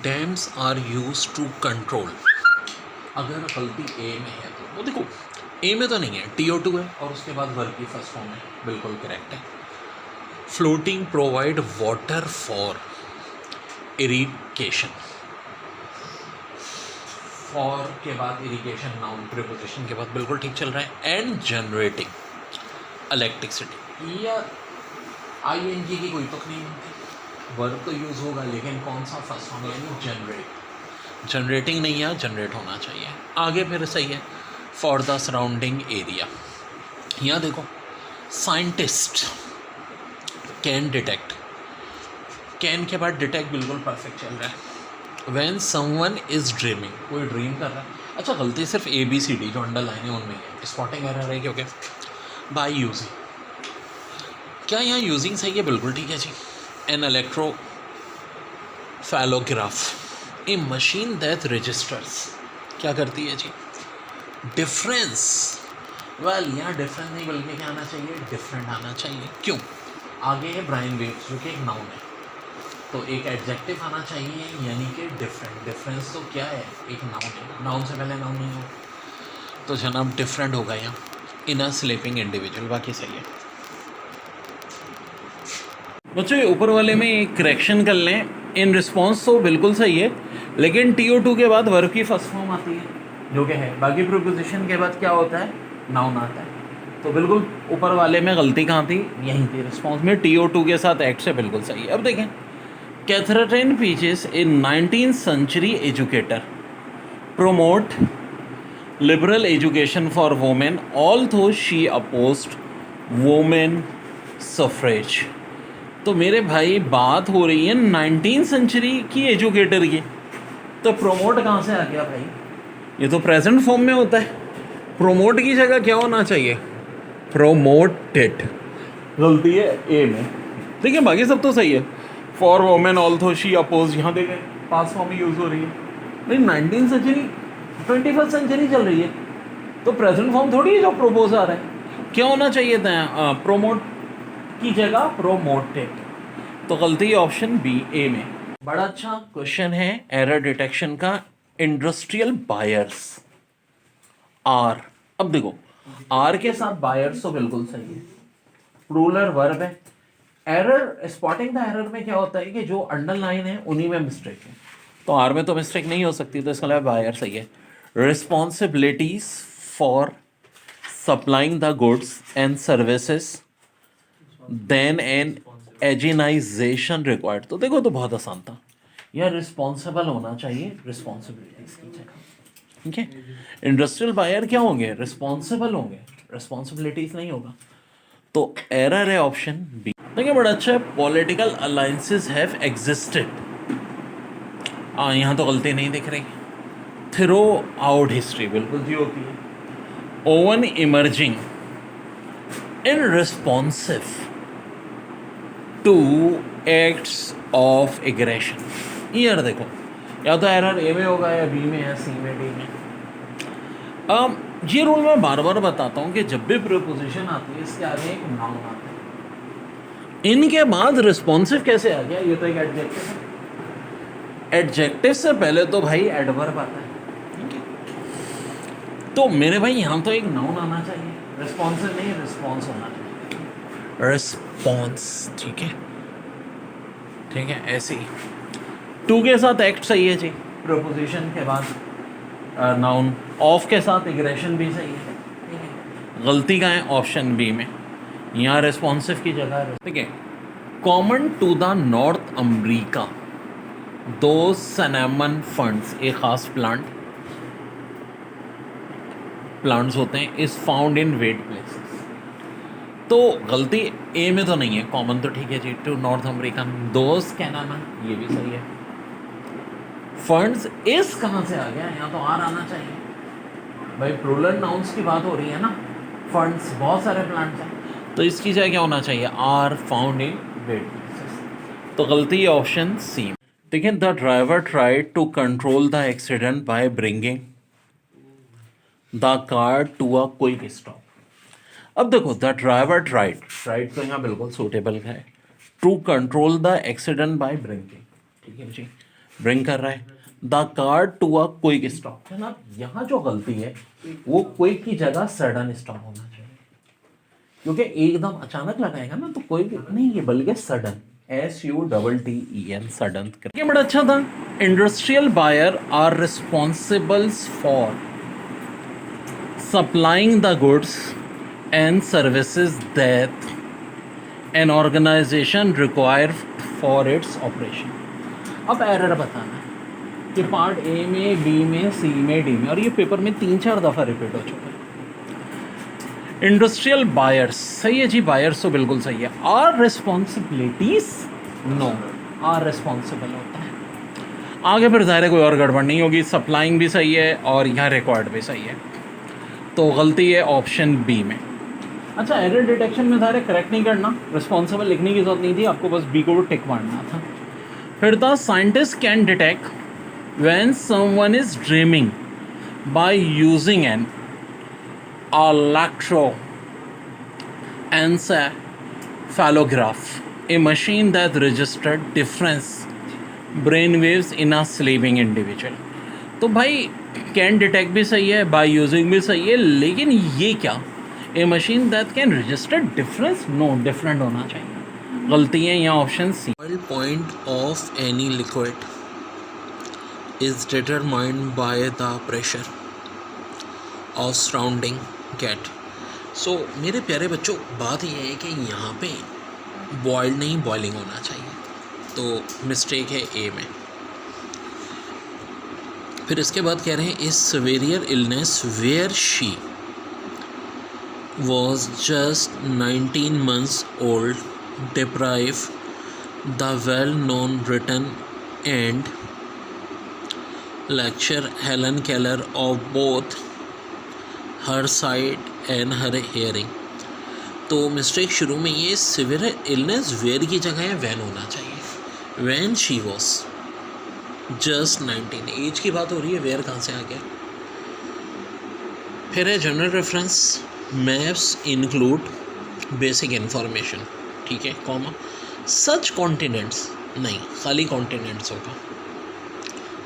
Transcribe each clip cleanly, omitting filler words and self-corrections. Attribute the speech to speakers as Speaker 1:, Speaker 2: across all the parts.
Speaker 1: Dams are use to control. अगर गलती ए में है तो वो देखो, ए में तो नहीं है, TO2 है और उसके बाद वर्ब की फर्स्ट फॉर्म है, बिल्कुल करेक्ट है। Floating provide water for irrigation, for के बाद इरिगेशन नाउन प्रीपोजिशन के बाद बिल्कुल ठीक चल रहा है। एंड जनरेटिंग इलेक्ट्रिसिटी, या ING की कोई तुक नहीं होती, वर्ब तो यूज़ होगा लेकिन कौन सा फर्स्ट फॉर्म, यानी जनरेट, जनरेटिंग नहीं है, जनरेट होना चाहिए। आगे फिर सही है, फॉर द सराउंडिंग एरिया। यहाँ देखो, साइंटिस्ट कैन डिटेक्ट, कैन के बाद डिटेक्ट बिल्कुल परफेक्ट चल रहा है। व्हेन समवन इज ड्रीमिंग, कोई ड्रीम कर रहा है। अच्छा, गलती सिर्फ ABCD जो अंडरलाइन है उनमें है, स्पॉटिंग एरर है क्योंकि बाय यूजिंग। क्या यहाँ यूजिंग सही है? बिल्कुल ठीक है जी। An electroencephalograph, a machine that registers, क्या करती है जी? डिफरेंस। वेल, यहाँ डिफरेंस नहीं बल्कि क्या आना चाहिए? डिफरेंट आना चाहिए। क्यों? आगे है ब्राइन वेव्स जो कि एक नाउन है, तो एक एडजेक्टिव आना चाहिए, यानी कि डिफरेंट। डिफरेंस तो क्या है? एक नाउन है, नाउन से पहले नाउन नहीं हो, तो जनाब डिफरेंट होगा यहाँ। इन अ स्लीपिंग इंडिविजुअल, बाकी सही है बच्चों। ऊपर वाले में एक करेक्शन कर लें, इन रिस्पॉन्स तो बिल्कुल सही है, लेकिन TO2 के बाद वर्ब की फर्स्ट फॉर्म आती है जो कि है, बाकी प्रीपोजिशन के बाद क्या होता है? नाउन आता है। तो बिल्कुल ऊपर वाले में गलती कहाँ थी? यहीं थी, रिस्पॉन्स में TO2 के साथ एक्ट से बिल्कुल सही है। अब देखें, Catherine Peaches a 19th century educator promote liberal education for women although she opposed women suffrage। तो मेरे भाई बात हो रही है 19th सेंचुरी की एजुकेटर की, तो प्रोमोट कहाँ से आ गया भाई? ये तो प्रेजेंट फॉर्म में होता है, प्रोमोट की जगह क्या होना चाहिए? प्रोमोटेड। गलती है ए में, ठीक है, बाकी सब तो सही है। For women although she oppose, यहाँ देखें पास फॉर्म में यूज़ हो रही है। नहीं, 19th सेंचुरी 21st सेंचुरी चल रही है, तो प्रेजेंट फॉर्म थोड़ी है जो प्रोपोज आ रहा है। क्या होना चाहिए था? प्रोमोट की जगह प्रोमोटेड। तो गलती है ऑप्शन बी, ए में। बड़ा अच्छा क्वेश्चन है एरर डिटेक्शन का। इंडस्ट्रियल बायर्स आर, अब देखो आर के साथ बायर्स तो बिल्कुल सही है, प्लूरल वर्ब है। एरर, स्पॉटिंग द एरर में क्या होता है कि जो अंडरलाइन है उन्हीं में मिस्टेक है, तो आर में तो मिस्टेक नहीं हो सकती, तो इसका मतलब बायर सही है। Responsibilities for supplying the goods and services then an organisation required. तो देखो, तो बहुत आसान था, यह रिस्पॉन्सिबल होना चाहिए रिस्पॉन्सिबिलिटीज की जगह, ठीक है। इंडस्ट्रियल बायर क्या होंगे? रिस्पॉन्सिबल होंगे, रिस्पॉन्सिबिलिटीज नहीं होगा, तो एरर है ऑप्शन बी। देखिए बड़ा अच्छा है, पॉलिटिकल अलायंसेस हैव एग्जिस्टेड। यहाँ तो गलती नहीं दिख रही, थ्रू आउट हिस्ट्री बिल्कुल जी होती है। ओवन emerging in responsive to acts of aggression. Here देखो, या तो एरर ए में होगा या बी में या सी में, डी में। ये रूल मैं बार बार बताता हूँ कि जब भी प्रीपोजिशन आती है इसके आगे एक नाउन आता है, इनके बाद रिस्पॉन्सिव कैसे आ गया? ये तो एक एडजेक्टिव है, एडजेक्टिव से पहले तो भाई एडवर्ब आता है, ठीक है। तो मेरे भाई यहाँ तो एक नाउन आना चाहिए, रिस्पॉन्सिव नहीं, रिस्पॉन्स होना चाहिए, रिस्पॉन्स, ठीक है, ठीक है। ऐसे ही टू के साथ एक्ट सही है जी, प्रीपोजिशन के बाद नाउन, ऑफ के साथ एग्रेशन भी सही है, ठीक है। गलती का है ऑप्शन बी में, यहाँ रिस्पॉन्सिव की जगह, ठीक है। Common to the North America दो सैनेमन फंड्स, एक खास प्लांट्स होते हैं, is found in wet places. तो गलती ए में तो नहीं है, कॉमन तो ठीक है जी, टू नॉर्थ अमेरिकन दोस कैनामन, ये भी सही है। फंड्स इस कहाँ से आ गया? यहाँ तो आर आना चाहिए भाई, प्लूरल नाउन्स की बात हो रही है ना, फंड्स बहुत सारे प्लांट्स हैं, तो इसकी जगह क्या होना चाहिए? Are found in wet places. तो गलती है ऑप्शन सी। देखिए, the driver tried to control the accident by bringing the car to a quick stop. अब देखो, द ड्राइवर ट्राइड, ट्राइड तो यहाँ बिल्कुल सूटेबल है, to control the accident by bringing, ठीक है जी, ब्रिंग कर रहा है the car to a quick stop. जनाब यहाँ जो गलती है वो क्विक की जगह सडन स्टॉप होना चाहिए, क्योंकि एकदम अचानक लगाएगा ना तो कोई नहीं, ये बल्कि सडन, SUDDEN सडन। ये बड़ा अच्छा था। Industrial buyer are responsible for supplying the goods and services that an organization require for its operation. अब एरर बताना है कि पार्ट ए में, बी में, सी में, डी में, और ये पेपर में 3-4 दफ़ा रिपीट हो चुका है। इंडस्ट्रियल बायर्स, सही है जी, बायर्स तो बिल्कुल सही है। Are responsibilities, no, are responsible होता है। आगे फिर ज़ाहिर है कोई और गड़बड़ नहीं होगी, सप्लाइंग भी सही है और यहाँ रिकॉर्ड भी सही है, तो गलती है ऑप्शन बी में। अच्छा, एरर डिटेक्शन में ज़ाहिर है करेक्ट नहीं करना, रिस्पॉन्सिबल लिखने की जरूरत नहीं थी, आपको बस बी को टिक मारना था। फिर था scientist can detect when someone is dreaming by using an electroencephalograph, a machine that registered different brain waves in a sleeping individual। तो भाई कैन डिटेक्ट भी सही है, बाय यूजिंग भी सही है, लेकिन ये क्या, a machine that can register difference, no, different होना चाहिए। गलती है यहाँ option C. Point of any liquid is determined by the pressure of surrounding gate. So मेरे प्यारे बच्चों, बात यह है कि यहाँ पे बॉइल्ड नहीं, बॉइलिंग होना चाहिए, तो मिस्टेक है ए में। फिर इसके बाद कह रहे हैं इस severe illness where she was just 19 months old deprive the well known Briton and lecture Helen Keller of both her side and her hearing. तो मिस्टेक शुरू में ये सिवियर इलनेस वेयर की जगह है वैन होना चाहिए। When she was just 19, age की बात हो रही है, वेयर कहाँ से आ गया। फिर है general reference, maps include basic information, ठीक है, कॉमा, सच कॉन्टिनेंट्स, नहीं, खाली कॉन्टिनेंट्स होगा,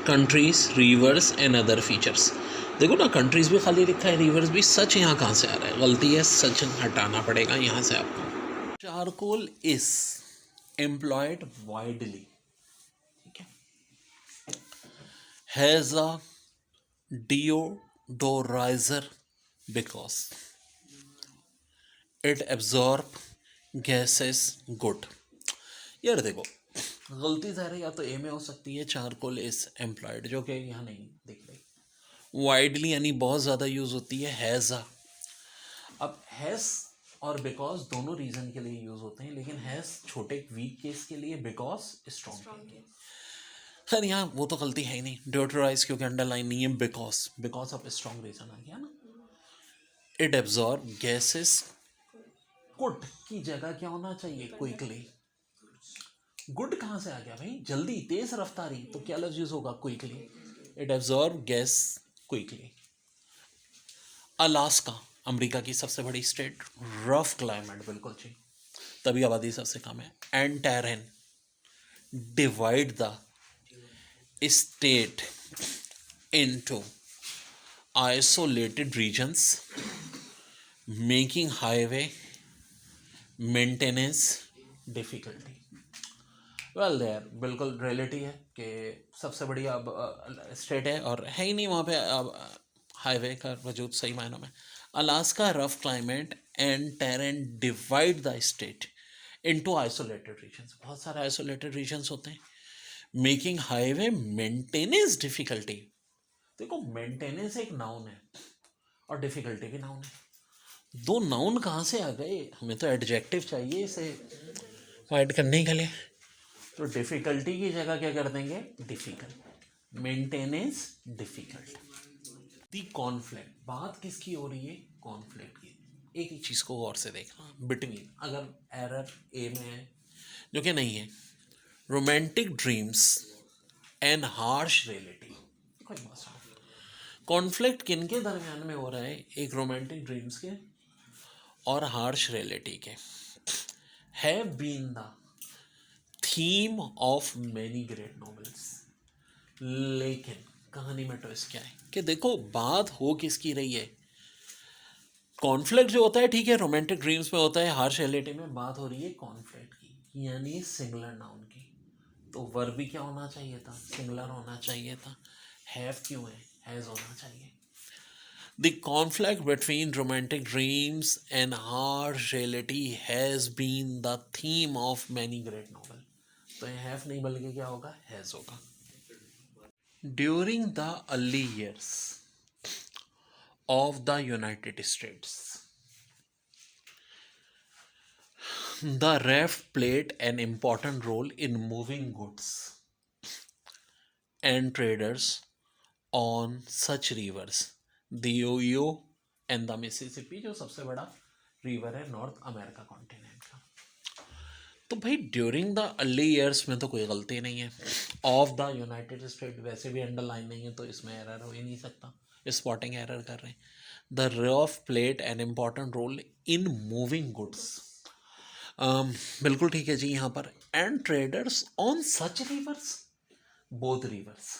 Speaker 1: countries, reverse and other features. देखो ना, कंट्रीज़ भी खाली लिखा है, रिवर्स भी, सच यहाँ कहाँ से आ रहा है, गलती है, सच हटाना पड़ेगा यहाँ से आपको। चारकोल इज एम्प्लॉयड वाइडली, ठीक है, has a deodoriser because it absorb gases good. यार देखो, गलती ज़ाहिर है या तो ए में हो सकती है, चारकोल इज एम्प्लॉयड, जो कि यहाँ नहीं दिख रही। वाइडली यानी बहुत ज़्यादा यूज़ होती है, हैज़ अ। अब हैज़ और बिकॉज दोनों रीज़न के लिए यूज़ होते हैं, लेकिन हैज़ छोटे वीक केस के लिए, बिकॉज स्ट्रॉन्ग के लिए। खैर यहाँ वो तो गलती है ही नहीं, डिओडोराइज क्योंकि अंडरलाइन नहीं है, because, because of strong reason आ गया ना। इट एब्जॉर्ब गैसेस, गुड की जगह क्या होना चाहिए, क्विकली। गुड कहाँ से आ गया भाई, जल्दी, तेज रफ्तारी, तो क्या लफ्ज यूज होगा, quickly. It absorb gas quickly. Alaska, America की सबसे बड़ी स्टेट, रफ क्लाइमेट, बिल्कुल जी, तभी आबादी सबसे कम है। And terrain divide the state into isolated regions, making highway maintenance difficulty. Well there, बिल्कुल रियलिटी है कि सबसे बड़ी अब स्टेट है और है ही नहीं वहाँ पे अब हाईवे का वजूद सही मायनों में। Alaska rough climate and terrain divide the state into isolated regions, बहुत सारे आइसोलेटेड रीजन्स होते हैं। मेकिंग हाईवे मेंटेनेंस डिफिकल्टी, देखो मेंटेनेंस एक नाउन है और डिफिकल्टी भी नाउन है, दो नाउन कहाँ से आ गए, हमें तो एडजेक्टिव चाहिए इसे ऐड करने के लिए। तो डिफिकल्टी की जगह क्या कर देंगे, डिफिकल्ट, मेंटेनेंस डिफिकल्ट। दी कॉन्फ्लिक्ट, बात किसकी हो रही है, कॉन्फ्लिक्ट की। एक ही चीज़ को गौर से देखना, बिटवीन, अगर एरर ए में है जो कि नहीं है, romantic dreams and harsh reality, कोई मसला। कॉन्फ्लिक्ट किन के दरमियान में हो रहा है, एक रोमांटिक ड्रीम्स के और हार्श रियलिटी के। Have been the theme of many great novels, लेकिन कहानी में ट्विस्ट क्या है कि देखो बात हो किसकी रही है, कॉन्फ्लिक्ट जो होता है ठीक है रोमांटिक ड्रीम्स में होता है, हार्श रियलिटी में बात हो रही है कॉन्फ्लिक्ट की, यानी सिंगुलर नाउन की। तो वर्ब भी क्या होना चाहिए था, सिंगुलर होना चाहिए था। हैव क्यों है, हैज होना चाहिए। The conflict between romantic dreams and harsh reality has been the theme of many great novel. तो ये हैव नहीं बल्कि क्या होगा, हैज होगा। During the early years of the United States, the raft played an important role in moving goods and traders on such rivers, the Ohio and the Mississippi, जो सबसे बड़ा रिवर है नॉर्थ अमेरिका कॉन्टिनेंट का। तो भाई during the early years में तो कोई गलती नहीं है, ऑफ द यूनाइटेड स्टेट वैसे भी अंडरलाइन नहीं है तो इसमें एरर हो ही नहीं सकता, स्पॉटिंग एरर कर रहे हैं। The raft played an important role in moving goods, बिल्कुल ठीक है जी यहाँ पर। And traders on such rivers, both rivers,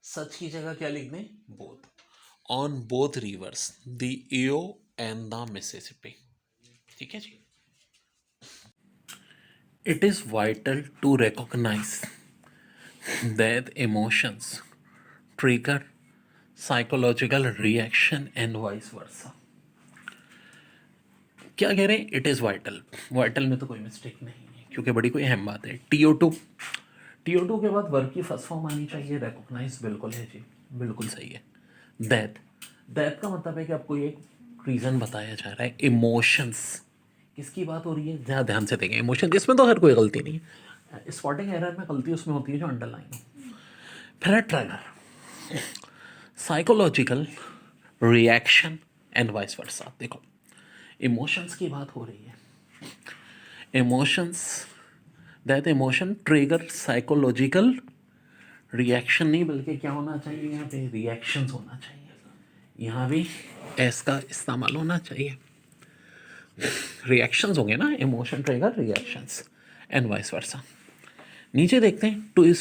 Speaker 1: such की जगह क्या लिख दें, both, on both rivers the Ohio and the Mississippi. ठीक है जी। It is vital to recognise that emotions trigger psychological reaction and vice versa. क्या कह रहे हैं, इट इज़ वाइटल, वाइटल में तो कोई मिस्टेक नहीं है क्योंकि बड़ी कोई अहम बात है। TO2, TO2 के बाद वर्ब की फर्स्ट फॉर्म आनी चाहिए, रिकॉग्नाइज बिल्कुल है जी, बिल्कुल सही है। दैट, दैट का मतलब है कि आपको एक रीज़न बताया जा रहा है। इमोशंस, किसकी बात हो रही है, ज़्यादा ध्यान से देखें। इमोशन इसमें तो हर कोई गलती नहीं है, स्पॉटिंग एरर में गलती उसमें होती है जो अंडरलाइन हो। फिर है trigger, psychological reaction and vice वर्सा। देखो इमोशंस की बात हो रही है, emotions, that emotion trigger psychological reaction, नहीं बल्कि क्या होना चाहिए यहाँ पे, रिएक्शंस होना चाहिए। यहाँ भी एस का इस्तेमाल होना चाहिए, रिएक्शंस होंगे ना, emotion trigger reactions and vice versa. नीचे देखते हैं, to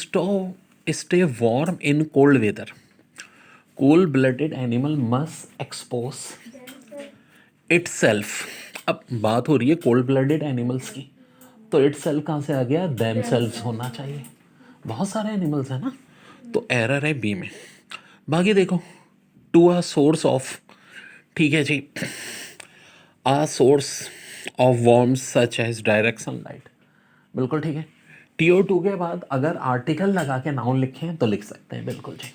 Speaker 1: stay warm in cold weather, cold blooded animal must expose itself. अब बात हो रही है कोल्ड ब्लडेड एनिमल्स की, तो इटसेल्फ कहाँ से आ गया, देमसेल्व्स होना चाहिए। बहुत सारे एनिमल्स हैं ना, तो एरर है बी में। बाकी देखो, टू अ सोर्स ऑफ, ठीक है जी, a source of warms such as direct sunlight, बिल्कुल ठीक है। TO2 के बाद अगर आर्टिकल लगा के नाउन लिखें तो लिख सकते हैं, बिल्कुल जी।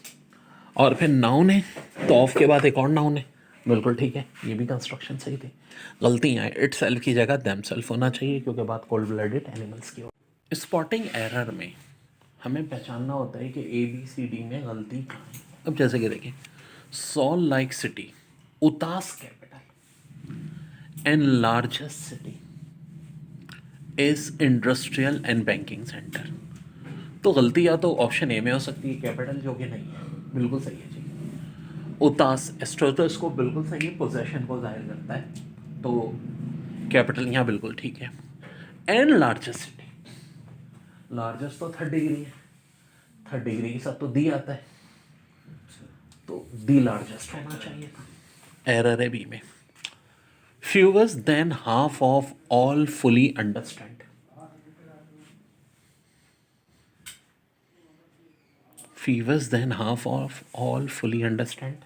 Speaker 1: और फिर नाउन है तो ऑफ के बाद एक और नाउन है, बिल्कुल ठीक है, ये भी कंस्ट्रक्शन सही थी। गलतियाँ हैं, इट सेल्फ की जगह दैम सेल्फ होना चाहिए क्योंकि बात कोल्ड ब्लडेड एनिमल्स की हो। स्पॉटिंग एरर में हमें पहचानना होता है कि ABCD में गलती कहाँ है। अब जैसे कि देखिए, Salt Lake City, Utah's capital and largest city is industrial and banking centre. तो गलती या तो ऑप्शन ए में हो सकती है, कैपिटल, जो कि नहीं है, बिल्कुल सही है जी। उतास स्टेटस को बिल्कुल सही है, पोजेशन को जाहिर करता है, तो कैपिटल यहाँ बिल्कुल ठीक है। एंड लार्जेस्ट सिटी, लार्जेस्ट तो थर्ड डिग्री है, थर्ड डिग्री के साथ तो दी आता है, तो दी लार्जेस्ट होना चाहिए था। एरर है बी में। Fewers than half of all fully understand, fevers than half of all fully understand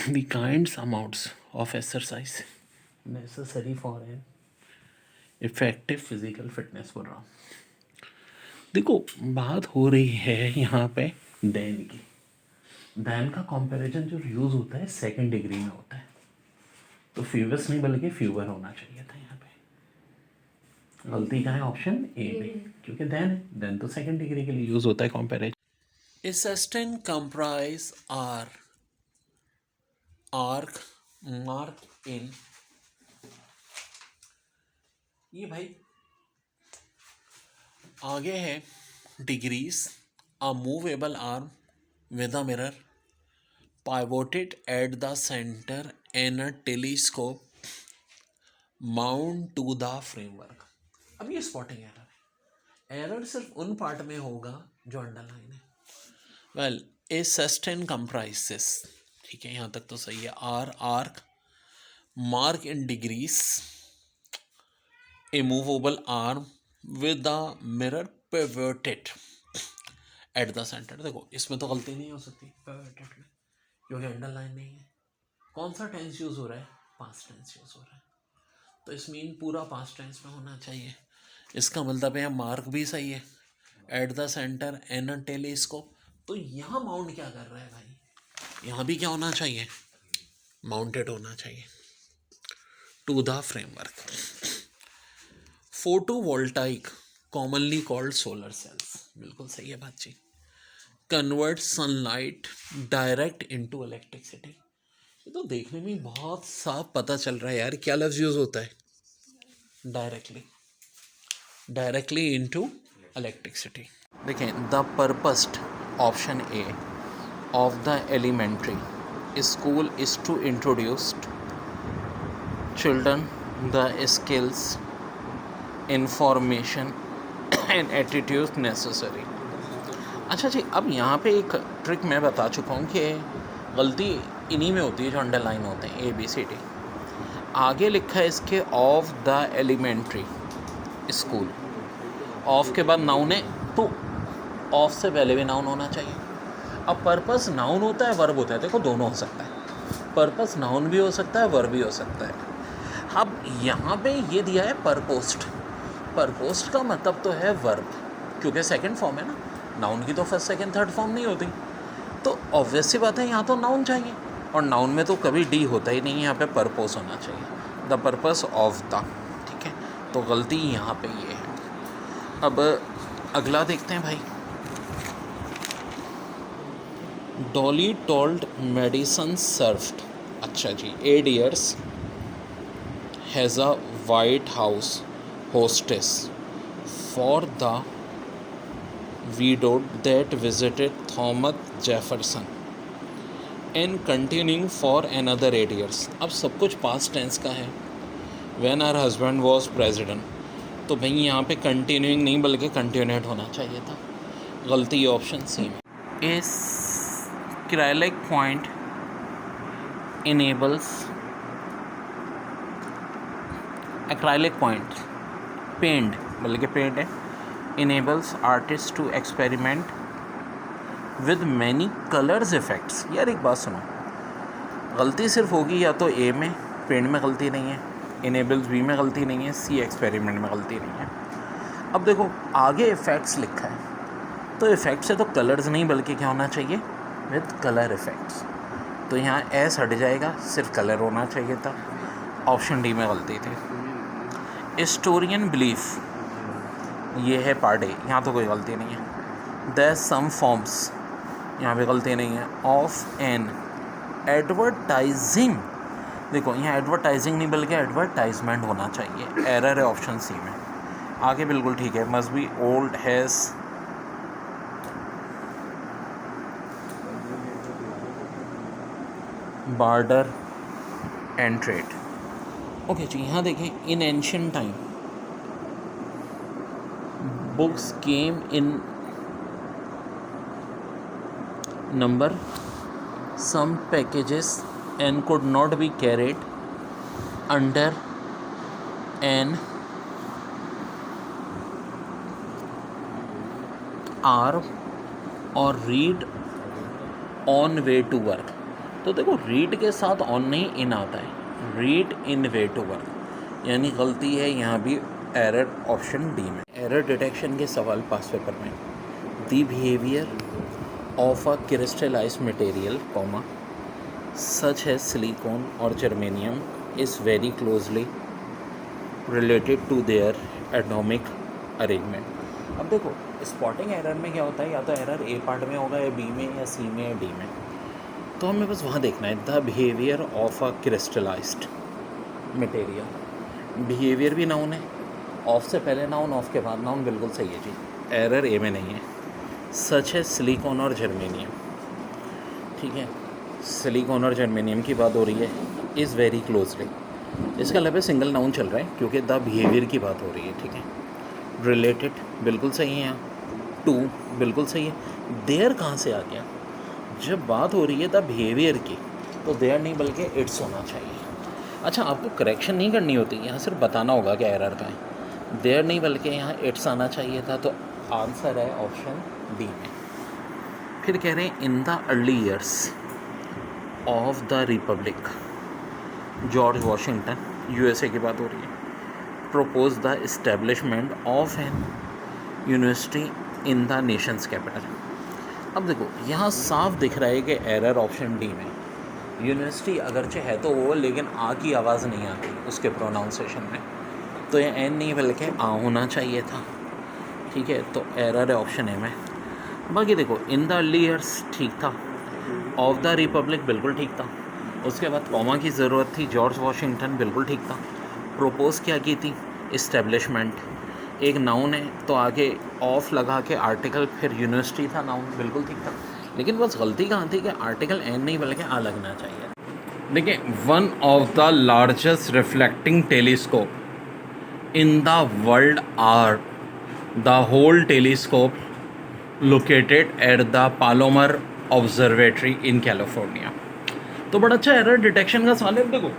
Speaker 1: the kinds amounts of exercise necessary for an effective physical fitness बोल रहा हूँ। देखो बात हो रही है यहाँ पे देन की, देन का कंपैरिजन जो यूज होता है सेकंड डिग्री में होता है, तो फ्यूवर्स नहीं बल्कि फ्यूवर होना चाहिए था यहाँ पे। गलती का है ऑप्शन ए में, क्योंकि देन तो सेकंड डिग्री के लिए यूज होता है comparison. Assistant comprise arc mark in, ये भाई आगे है degrees, a movable arm with a mirror pivoted at the center and a telescope mount to the framework। अब ये स्पॉटिंग एरर है, एरर सिर्फ उन पार्ट में होगा जो अंडरलाइन है, वेल ए सस्टेन कंप्राइजेस, ठीक है यहाँ तक तो सही है। Are arc, mark in degrees, a movable arm with the mirror pivoted at the center. देखो इसमें तो गलती नहीं हो सकती पिवटेड में, क्योंकि अंडरलाइन नहीं है। कौन सा टेंस यूज़ हो रहा है? पास्ट टेंस यूज़ हो रहा है, तो इस मीन पूरा पास्ट टेंस में होना चाहिए। इसका मतलब है मार्क भी सही है, at the center an a telescope. तो यहाँ माउंट क्या कर रहा है भाई? यहाँ भी क्या होना चाहिए? माउंटेड होना चाहिए to the framework. Photovoltaic commonly called solar cells, बिल्कुल सही है बात जी। Convert sunlight direct into electricity. ये तो देखने में बहुत साफ पता चल रहा है यार, क्या लफ्ज़ यूज़ होता है? Directly, directly into electricity. देखें, the purposed option A of the elementary school is to introduce children the skills, information and attitude necessary. अच्छा जी, अब यहाँ पे एक ट्रिक मैं बता चुका हूँ कि गलती इन्हीं में होती है जो अंडरलाइन होते हैं, ABCD। आगे लिखा है इसके of the elementary school, of के बाद नाउन है, तो ऑफ से पहले भी नाउन होना चाहिए। अब पर्पस नाउन होता है, वर्ब होता है, देखो दोनों हो सकता है। पर्पस नाउन भी हो सकता है, वर्ब भी हो सकता है। अब यहाँ पे ये दिया है परपोस्ट। परपोस्ट का मतलब तो है वर्ब, क्योंकि सेकंड फॉर्म है ना, नाउन की तो फर्स्ट सेकंड थर्ड फॉर्म नहीं होती। तो ऑब्वियस सी बात है यहाँ तो नाउन चाहिए, और नाउन में तो कभी डी होता ही नहीं है, यहाँ पे परपोज होना चाहिए, द पर्पस ऑफ द। ठीक है, तो गलती यहाँ पे ये है। अब अगला देखते हैं भाई। डॉली टोल्ड मेडिसन सर्व्ड, अच्छा जी, 8 years has a white house hostess for the widowed that visited Thomas Jefferson and continuing for another 8 years। अब सब कुछ past tense का है, when her husband was president, तो भाई यहाँ पे continuing नहीं बल्कि continued होना चाहिए था। गलती ऑप्शन सी में। इस Crylic point enables acrylic point paint बल्कि पेंट है, enables artist to experiment with many colours effects. यार एक बात सुनो, गलती सिर्फ होगी या तो ए में पेंट में गलती नहीं है, इनेबल्स बी में गलती नहीं है, सी एक्सपेरिमेंट में गलती नहीं है। अब देखो आगे इफ़ेक्ट्स लिखा है, तो इफ़ेक्ट से तो कलर्स नहीं बल्कि क्या होना चाहिए? With colour effects. तो यहाँ एस हट जाएगा, सिर्फ कलर होना चाहिए था। ऑप्शन डी में गलती थी। हिस्टोरियन बिलीफ, ये है पार्ट ए, यहाँ तो कोई गलती नहीं है। द सम फॉर्म्स, यहाँ पे गलती नहीं है। ऑफ एन एडवर्टाइजिंग, देखो यहाँ एडवर्टाइजिंग नहीं बल्कि एडवर्टाइजमेंट होना चाहिए, एरर है ऑप्शन सी में। आगे बिल्कुल ठीक है। Must be old has border and trade. Okay जी, यहाँ देखें, in ancient time books came in number, some packages and could not be carried under an arm or read on way to work. तो देखो read के साथ on नहीं in आता है, read in way to work, यानी गलती है यहाँ भी, एरर ऑप्शन डी में। एरर डिटेक्शन के सवाल पास पेपर में, the behaviour of a crystallised material comma such है सिलिकॉन और germanium is very closely related to their atomic arrangement. अब देखो स्पॉटिंग एरर में क्या होता है, या तो एरर ए पार्ट में होगा या बी में या सी में या डी में, तो हमें बस वहाँ देखना है। The behaviour of a crystallised material, behaviour भी नाउन है, ऑफ से पहले नाउन, ऑफ के बाद नाउन, बिल्कुल सही है जी, एरर ए में नहीं है। सच है सिलिकॉन और जर्मेनियम, ठीक है, सिलिकॉन और जर्मेनियम की बात हो रही है, इज़ वेरी क्लोजली, इसका मतलब सिंगल नाउन चल रहा है क्योंकि द बिहेवियर की बात हो रही है, ठीक है। रिलेटेड बिल्कुल सही है यहाँ, टू बिल्कुल सही है। देयर कहाँ से आ गया? जब बात हो रही है द बिहेवियर की, तो देयर नहीं बल्कि इट्स होना चाहिए। अच्छा, आपको करेक्शन नहीं करनी होती, यहाँ सिर्फ बताना होगा कि एरर का है। देयर नहीं बल्कि यहाँ इट्स आना चाहिए था, तो आंसर है ऑप्शन डी में। फिर कह रहे हैं in the early years of the republic, George Washington, USA की बात हो रही है, propose the establishment of an university in the nation's capital. अब देखो यहाँ साफ दिख रहा है कि एरर ऑप्शन डी में। यूनिवर्सिटी अगरचे है तो वो, लेकिन आ की आवाज़ नहीं आती उसके प्रोनाउंसिएशन में, तो ये एन नहीं बल्कि आ होना चाहिए था। ठीक है, तो एरर है ऑप्शन ए में। बाकी देखो इन द अर्ली ईयर्स ठीक था, ऑफ द रिपब्लिक बिल्कुल ठीक था, उसके बाद कॉमा की ज़रूरत थी, जॉर्ज वॉशिंगटन बिल्कुल ठीक था, प्रोपोज़ क्या की थी, इस्टेब्लिशमेंट, एक नाउन है तो आगे ऑफ लगा के आर्टिकल, फिर यूनिवर्सिटी था, नाउन बिल्कुल ठीक था। लेकिन बस गलती कहाँ थी कि आर्टिकल एन नहीं बल्कि आ लगना चाहिए। देखिए, one of the largest reflecting telescope in the world are the whole telescope located at the Palomar observatory in California. तो बड़ा अच्छा एरर डिटेक्शन का सवाल है। देखो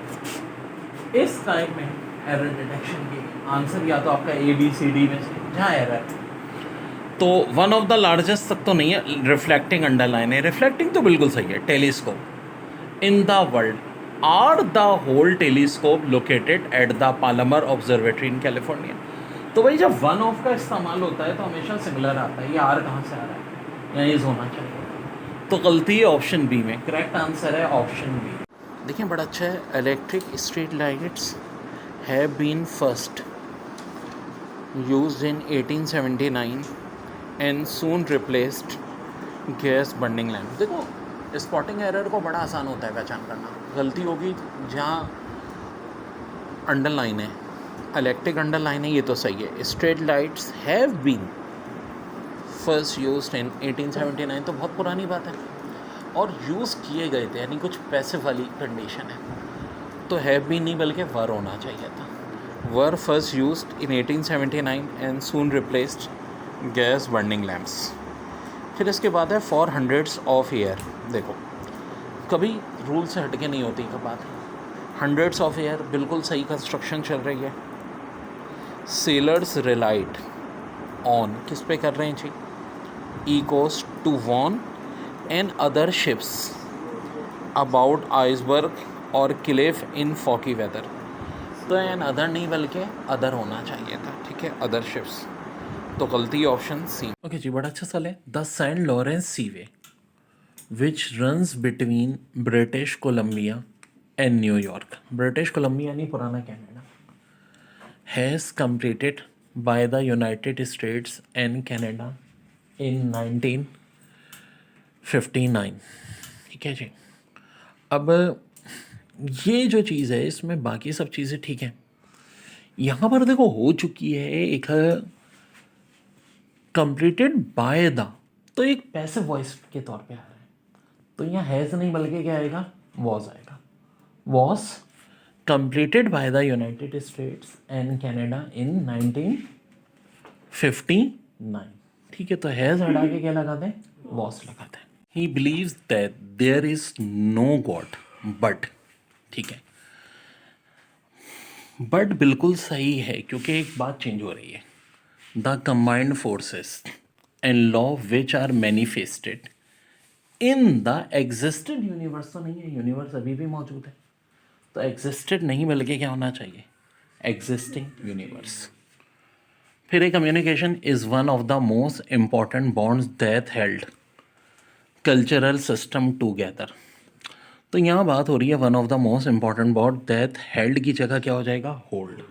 Speaker 1: इस टाइप में एरर डिटेक्शन की आंसर या तो आपका ए बी सी डी में से जहाँ एरर, तो वन ऑफ द लार्जेस्ट तक तो नहीं है, रिफ्लेक्टिंग अंडरलाइन है, रिफ्लेक्टिंग तो बिल्कुल सही है। Telescope in the world are the whole telescope located at the Palomar observatory in California. तो भाई जब वन ऑफ का इस्तेमाल होता है तो हमेशा सिंगुलर आता है। ये आर कहाँ से आ रहा है? यहाँ यूज़ होना चाहिए, तो गलती है ऑप्शन बी में। करेक्ट आंसर है ऑप्शन बी। देखिए बड़ा अच्छा है, electric street lights have been first used in 1879 and soon replaced gas burning lamp। देखो स्पॉटिंग एरर को बड़ा आसान होता है पहचान करना। गलती होगी जहाँ अंडरलाइन है, इलेक्ट्रिक अंडरलाइन है, ये तो सही है। Street lights have been first used in 1879, तो बहुत पुरानी बात है, और यूज़ किए गए थे, यानी कुछ पैसिव वाली कंडीशन है, तो हैव बीन नहीं बल्कि वर होना चाहिए था। were first used in 1879 and soon replaced gas burning lamps। फिर इसके बाद है for hundreds of year। देखो कभी रूल से हटके नहीं होती का बात है। hundreds of year बिल्कुल सही कंस्ट्रक्शन चल रही है। sailors relied on, किस पे कर रहे हैं जी, echoes to warn and other ships about iceberg or cliff in foggy weather। तो एन अदर नहीं बल्कि अदर होना चाहिए था। ठीक है, अदर शिप्स, तो गलती ऑप्शन सी। ओके जी, बड़ा अच्छा सवाल है। The Saint Lawrence Seaway which runs between British Columbia and New York, British Columbia यानी पुराना Canada, has completed by the United States and Canada in 1959। ठीक है जी, अब ये जो चीज़ है इसमें बाकी सब चीज़ें ठीक हैं। यहाँ पर देखो हो चुकी है एक कंप्लीटेड बाय द, तो एक पैसिव वॉइस के तौर पे आ रहा है, तो यहाँ हैज़ नहीं बल्कि क्या आएगा, वॉज आएगा। Was completed by the United States and Canada in 1959। ठीक है, तो हैज़ हटा के क्या लगा दें, वॉज लगा दें। He believes that there is no god but, ठीक है, बट बिल्कुल सही है क्योंकि एक बात चेंज हो रही है। The combined forces and law which are manifested in the existed universe, तो नहीं है, यूनिवर्स अभी भी मौजूद है, तो एग्जिस्टेड नहीं बल्कि क्या होना चाहिए, एग्जिस्टिंग यूनिवर्स। फिर A communication is one of the most important bonds that held cultural system together. तो यहाँ बात हो रही है one of the most important bond that held की जगह क्या हो जाएगा, hold.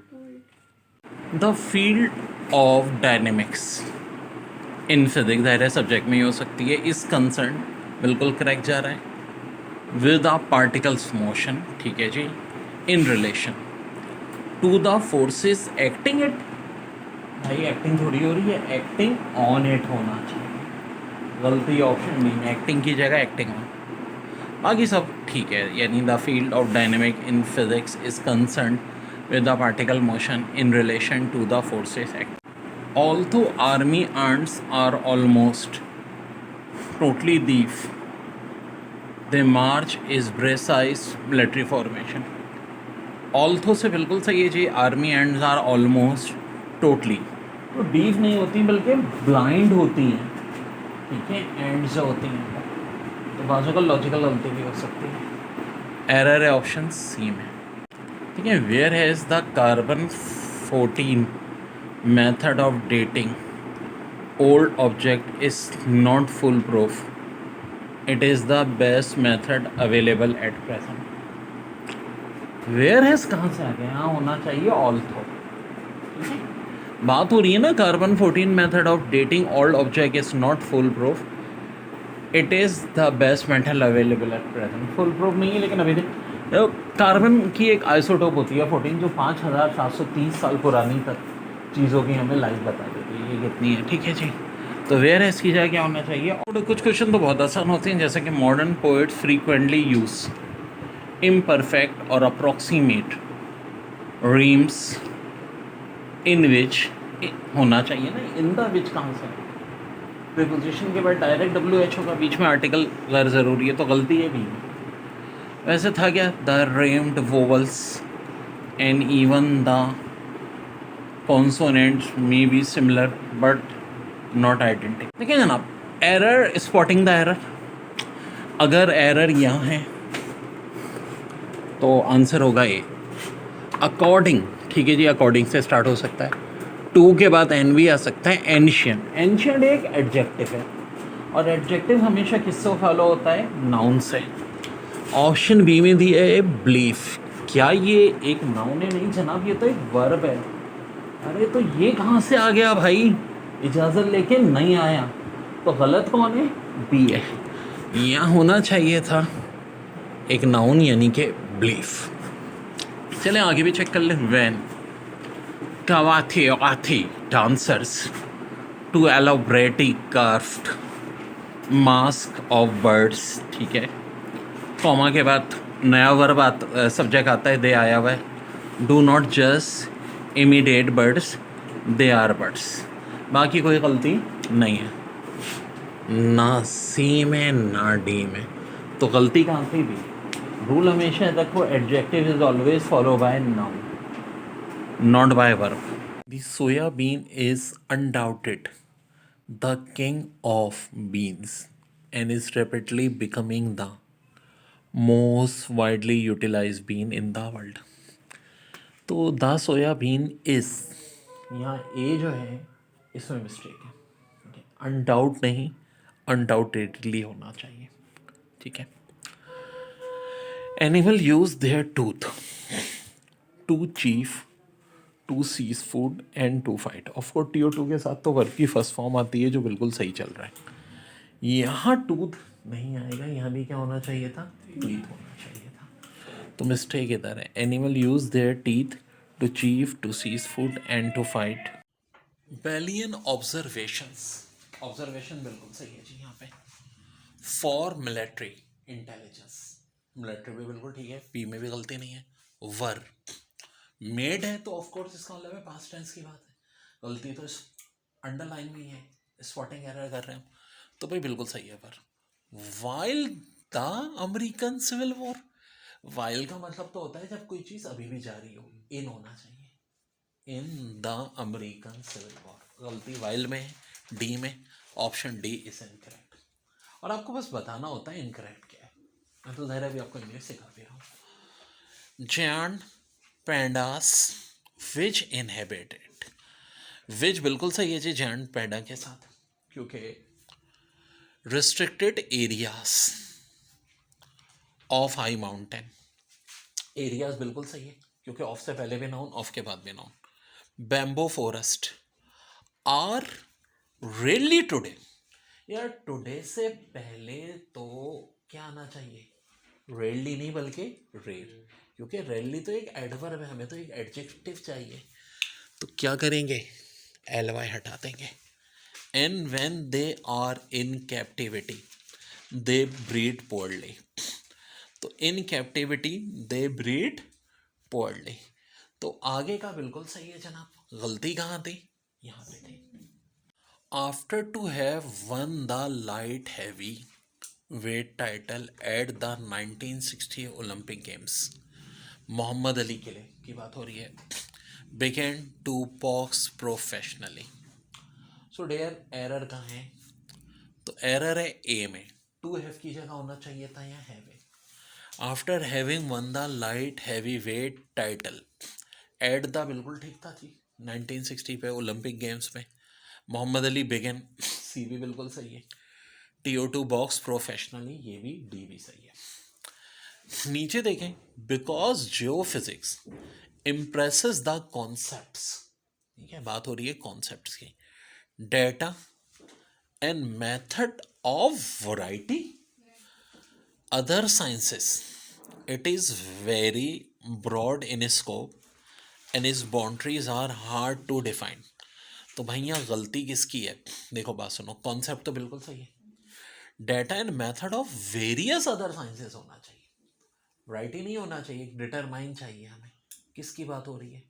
Speaker 1: The field of dynamics in physics, ज़ाहिर सब्जेक्ट में ही हो सकती है, इस कंसर्न बिल्कुल करेक्ट जा रहा है, विद द पार्टिकल्स मोशन। ठीक है जी, in relation to the forces acting it, भाई एक्टिंग थोड़ी हो रही है, एक्टिंग ऑन इट होना चाहिए। गलती ऑप्शन बी में, एक्टिंग की जगह एक्टिंग ऑन। बाकी सब ठीक है, यानी the field of dynamic in physics is concern with the particle motion in relation to the forces act although army ants are almost totally deaf, they march is precise military formation. Although से बिल्कुल सही है जी, army ends are almost totally, तो deaf नहीं होती बल्कि blind होती हैं, ठीक है, एंड्स जो होती हैं, तो बाजू का लॉजिकल गलती भी हो सकती है। एरर है ऑप्शन सी में, ठीक है। Where has the carbon 14 method of dating old object is not foolproof, it is the best method available at present. Where has कहाँ से आ गया, यहाँ होना चाहिए ऑल्थो, ठीक है। बात हो रही है ना carbon 14 method of dating old object is not foolproof, it is the best method available at present. Full proof नहीं है लेकिन अभी देखो कार्बन की एक आइसोटोप होती है 14 जो 5730 साल पुरानी तक चीज़ों की हमें लाइफ बता देती है, ये कितनी है, ठीक है जी। तो वेयर हैज़ की जगह क्या होना चाहिए। और कुछ क्वेश्चन तो बहुत आसान होते हैं, जैसे कि modern poets frequently use imperfect or approximate reams in which होना चाहिए ना, इन द विच कहाँ से, प्रीपोजिशन के बाद डायरेक्ट डब्ल्यू एच होगा, बीच में आर्टिकल गैर ज़रूरी है, तो गलती है भी। वैसे था क्या, the rhymed vowels and even the consonants may be similar but not identical. देखिए जनाब, एरर स्पॉटिंग द एरर, अगर एरर यहाँ है तो आंसर होगा ए, अकॉर्डिंग, ठीक है जी, अकॉर्डिंग से स्टार्ट हो सकता है, टू के बाद एन भी आ सकता है। एंशियंट, एंशियंट एक एडजेक्टिव है और एडजेक्टिव हमेशा किससे फॉलो होता है, नाउन से। ऑप्शन बी में दिया है बिलीफ, क्या ये एक नाउन है, नहीं जनाब ये तो एक वर्ब है। अरे तो ये कहाँ से आ गया भाई, इजाज़त लेके नहीं आया, तो गलत कौन है, बी है। यहाँ होना चाहिए था एक नाउन यानी कि बिलीफ। चलें आगे भी चेक कर लें। वैन कवाथी dancers to elaborately carved mask of birds, ठीक है, कॉमा के बाद नया वर्ब सब्जेक्ट आता है, दे आया हुआ है। Do not just imitate birds, they are birds. बाकी कोई गलती नहीं है, ना सी में ना डी में, तो गलती कहाँ थी, भी। रूल हमेशा रखो, adjective is always follow by noun not by verb. The soya bean is undoubted the king of beans and is rapidly becoming the most widely utilized bean in the world। तो the soya bean is, यहाँ ए जो है इसमें mistake है, अनडाउट नहीं, undoubtedly होना चाहिए, ठीक है। Animal use their tooth to chew to seize food and to fight. Of course TO2 के साथ तो वर्ब की फर्स्ट फॉर्म आती है जो बिल्कुल सही चल रहा है। यहाँ टूथ नहीं आएगा, यहाँ भी क्या होना चाहिए था, टीथ होना चाहिए था, तो मिस्टेक इधर है। Animal use their teeth to chew to seize food and to fight. Billion observations, observation बिल्कुल सही है जी यहाँ पे। फॉर मिलिट्री इंटेलिजेंस, मिलिट्री भी बिल्कुल ठीक है, पी में भी गलती नहीं है। वर मेड है तो ऑफकोर्स इसका मतलब है पास्ट टेंस की बात है, गलती तो इस अंडरलाइन में ही है, स्पॉटिंग एरर कर रहे हैं, तो भाई बिल्कुल सही है। पर while the American civil war, while का मतलब तो होता है जब कोई चीज़ अभी भी जारी हो, इन होना चाहिए, in the American civil war, गलती वाइल में है, डी में, ऑप्शन डी इज इनकरेक्ट। और आपको बस बताना होता है इनकरेक्ट क्या है, मैं तो ज़ाहिर भी आपको इंग्लिश सिखा दे रहा हूँ। जैन पैंडास विच इनहेबिटेड, विच बिल्कुल सही है जी जैन पैंडा के साथ, क्योंकि restricted areas of high mountain, areas बिल्कुल सही है क्योंकि ऑफ से पहले भी नाउन, ऑफ के बाद भी noun. Bamboo forest are rarely today, यार टुडे से पहले तो क्या आना चाहिए, रेयरली नहीं बल्कि रेयर, क्योंकि रेयरली तो एक एडवर्ब है, हमें तो एक एडजेक्टिव चाहिए, तो क्या करेंगे, LY हटा देंगे। And when they are in captivity they breed poorly, तो in captivity they breed poorly, तो आगे का बिल्कुल सही है जनाब, गलती कहाँ थी, यहाँ पे थे। After to have won the light heavyweight title at the 1960 Olympic games, Muhammad Ali किले की बात हो रही है, began to box professionally. So there error कहाँ है? तो एरर है ए में, टू हैव की जगह होना चाहिए था यहाँ have. After having one the light heavyweight title, at the बिल्कुल ठीक था जी, 1960 पे ओलंपिक गेम्स में। मोहम्मद अली बिगन, सी भी बिल्कुल सही है। TO2 बॉक्स प्रोफेशनली, ये भी डी भी सही है। नीचे देखें, because Jio physics impresses the concepts, ठीक है, बात हो रही है कॉन्सेप्ट्स की, data and method of variety other sciences, it is very broad in scope and its boundaries are hard to define। तो भैया गलती किसकी है? देखो बात सुनो, कॉन्सेप्ट तो बिल्कुल सही है, data and method of various other sciences होना चाहिए, वैरायटी नहीं होना चाहिए, डिटरमाइन चाहिए हमें। किसकी बात हो रही है?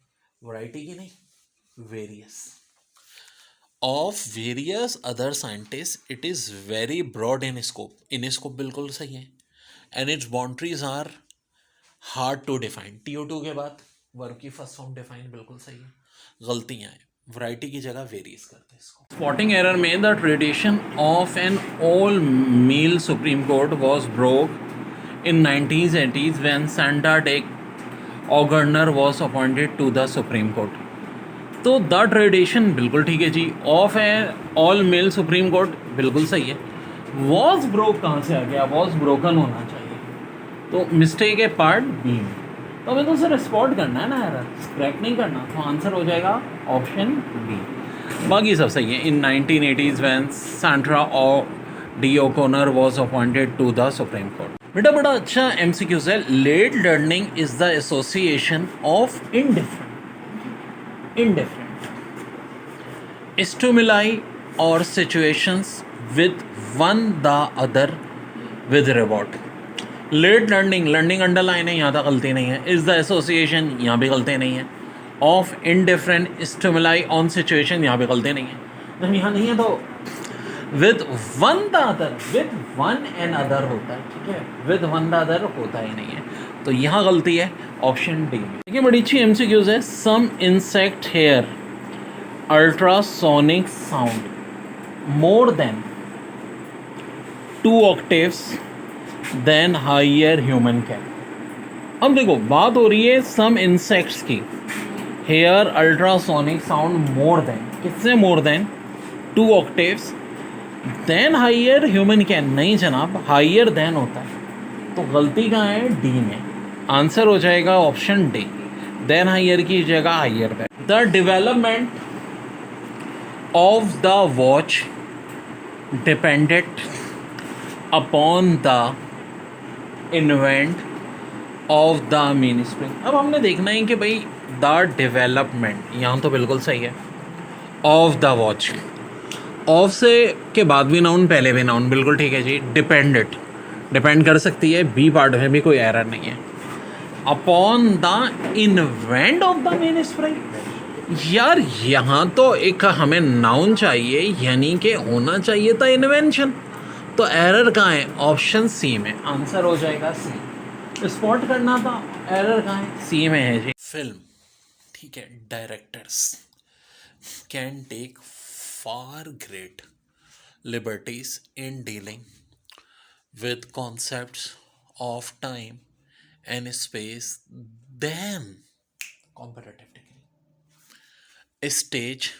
Speaker 1: वैरायटी की नहीं, various of various other scientist, it is very broad in scope, in scope बिल्कुल सही है, and its boundaries are hard to define. TO2 के बाद वर्ब की फर्स्ट फॉर्म डिफाइन बिल्कुल सही है, गलतियाँ हैं, वैरायटी की जगह वेरीज करते हैं इसको। स्पॉटिंग एरर में the tradition of an all male Supreme Court was broke in 1980s when Sandra Day O'Connor was appointed to the Supreme Court. तो द ट्रेडिशन बिल्कुल ठीक है जी, of an all male Supreme Court बिल्कुल सही है। Was broke कहाँ से आ गया? वॉज ब्रोकन होना चाहिए, तो मिस्टेक है पार्ट बी में। तो हमें तो सिर्फ स्पॉट करना है ना, एरर क्रैक नहीं करना, तो आंसर हो जाएगा ऑप्शन बी। बाकी सब सही है। In 1980s when Sandra Day O'Connor was appointed to the Supreme Court. बेटा बड़ा अच्छा MCQ है। Late learning is the association of indifferent stimuli or situations with one the other with reward। Let learning underline है, यहाँ तक गलती नहीं है। इज द एसोसिएशन, यहाँ भी गलती नहीं है। Of indifferent stimuli on situation, यहाँ भी गलती नहीं है। जब यहाँ नहीं है तो with one the other, with one and other होता है, ठीक है, विद वन द अदर होता ही नहीं है, तो यहाँ गलती है ऑप्शन डी। देखिए बड़ी अच्छी MCQs है। Some insect hear ultrasonic sound more than 2 octaves than higher human can. अब देखो बात हो रही है सम इंसेक्ट्स की, hear ultrasonic sound more than, किससे more than? 2 octaves than higher human can. नहीं जनाब, हायर देन होता है, तो गलती कहाँ है? डी में। आंसर हो जाएगा ऑप्शन डी, देन हायर की जगह higher than. The development of the watch depended upon the invent of the mainspring. अब हमने देखना है कि भाई द डेवलपमेंट, यहाँ तो बिल्कुल सही है, ऑफ द वॉच, ऑफ से के बाद भी नाउन पहले भी नाउन, बिल्कुल ठीक है जी। डिपेंडेड, डिपेंड कर सकती है, बी पार्ट में भी कोई एरर नहीं है। Upon the invent of the main spring, यार यहाँ तो एक हमें नाउन चाहिए, यानी कि होना चाहिए था इन्वेंशन, तो एरर कहाँ है? ऑप्शन सी में। आंसर हो जाएगा सी, स्पॉट करना था, एरर कहाँ है? सी में है जी। फिल्म, ठीक है, directors can take far great liberties in dealing with concepts of time and space than competitive degree stage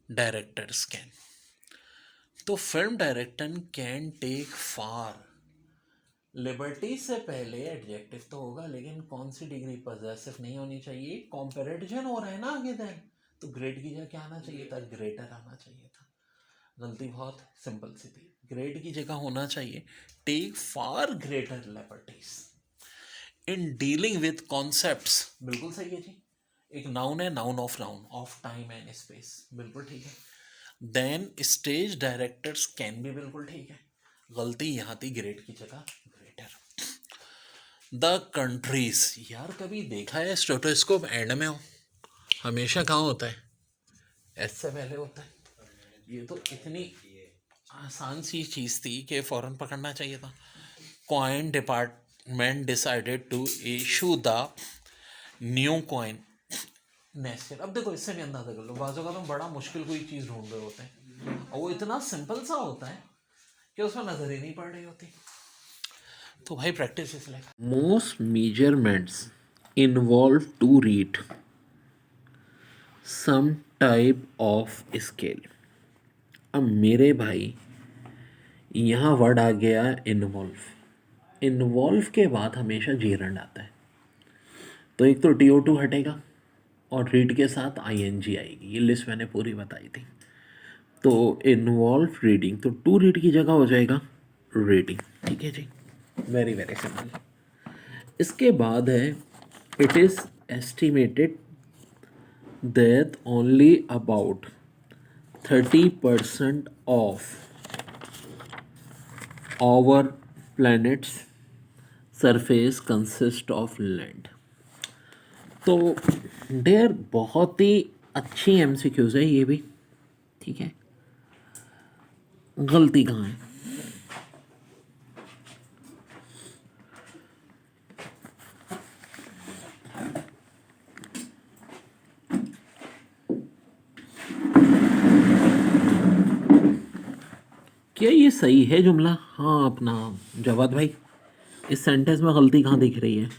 Speaker 1: directors can. तो film director can take far, liberty से पहले एडजेक्टिव तो होगा, लेकिन कौन सी डिग्री? पॉजेसिव नहीं होनी चाहिए, कॉम्पैरिजन हो रहा है ना आगे देन, तो ग्रेट की जगह क्या आना चाहिए था? ग्रेटर आना चाहिए था। गलती बहुत सिंपल सी थी, ग्रेट की जगह होना चाहिए take far greater liberties in dealing with concepts, बिल्कुल सही है जी। एक नाउन है, noun of time and space, बिल्कुल ठीक है। देन स्टेज डायरेक्टर्स कैन भी, बिल्कुल ठीक है। गलती यहाँ थी, ग्रेट की जगह ग्रेटर। द कंट्रीज, यार कभी देखा है स्टेटोस्कोप एंड में हो? हमेशा कहाँ होता है? एस से पहले होता है। ये तो इतनी आसान सी चीज़ थी कि फ़ौरन पकड़ना चाहिए था। Coin department decided to issue the new coin next year. अब देखो इससे भी अंदाजा कर लो, बाजू का तुम बड़ा मुश्किल कोई चीज़ ढूंढ रहे होते हैं और वो इतना सिंपल सा होता है कि उसमें नजर ही नहीं पड़ रही होती। तो भाई प्रैक्टिस इसलिए। Most measurements involve to read some type of scale. अब मेरे भाई यहाँ वर्ड आ गया इन्वॉल्व। इन्वॉल्व के बाद हमेशा जीरंड आता है, तो एक तो TO2 हटेगा और रीड के साथ ING आएगी। ये लिस्ट मैंने पूरी बताई थी। तो इन्वॉल्व रीडिंग, तो टू रीड की जगह हो जाएगा रीडिंग। ठीक है जी, वेरी वेरी सिंपल। इसके बाद है it is estimated that only about 30% of our planet's surface consist of land. तो डेयर बहुत ही अच्छी MCQs है ये भी। ठीक है, गलती कहाँ है? क्या ये सही है जुमला? हाँ अपना जवाद भाई, इस सेंटेंस में गलती कहाँ दिख रही है?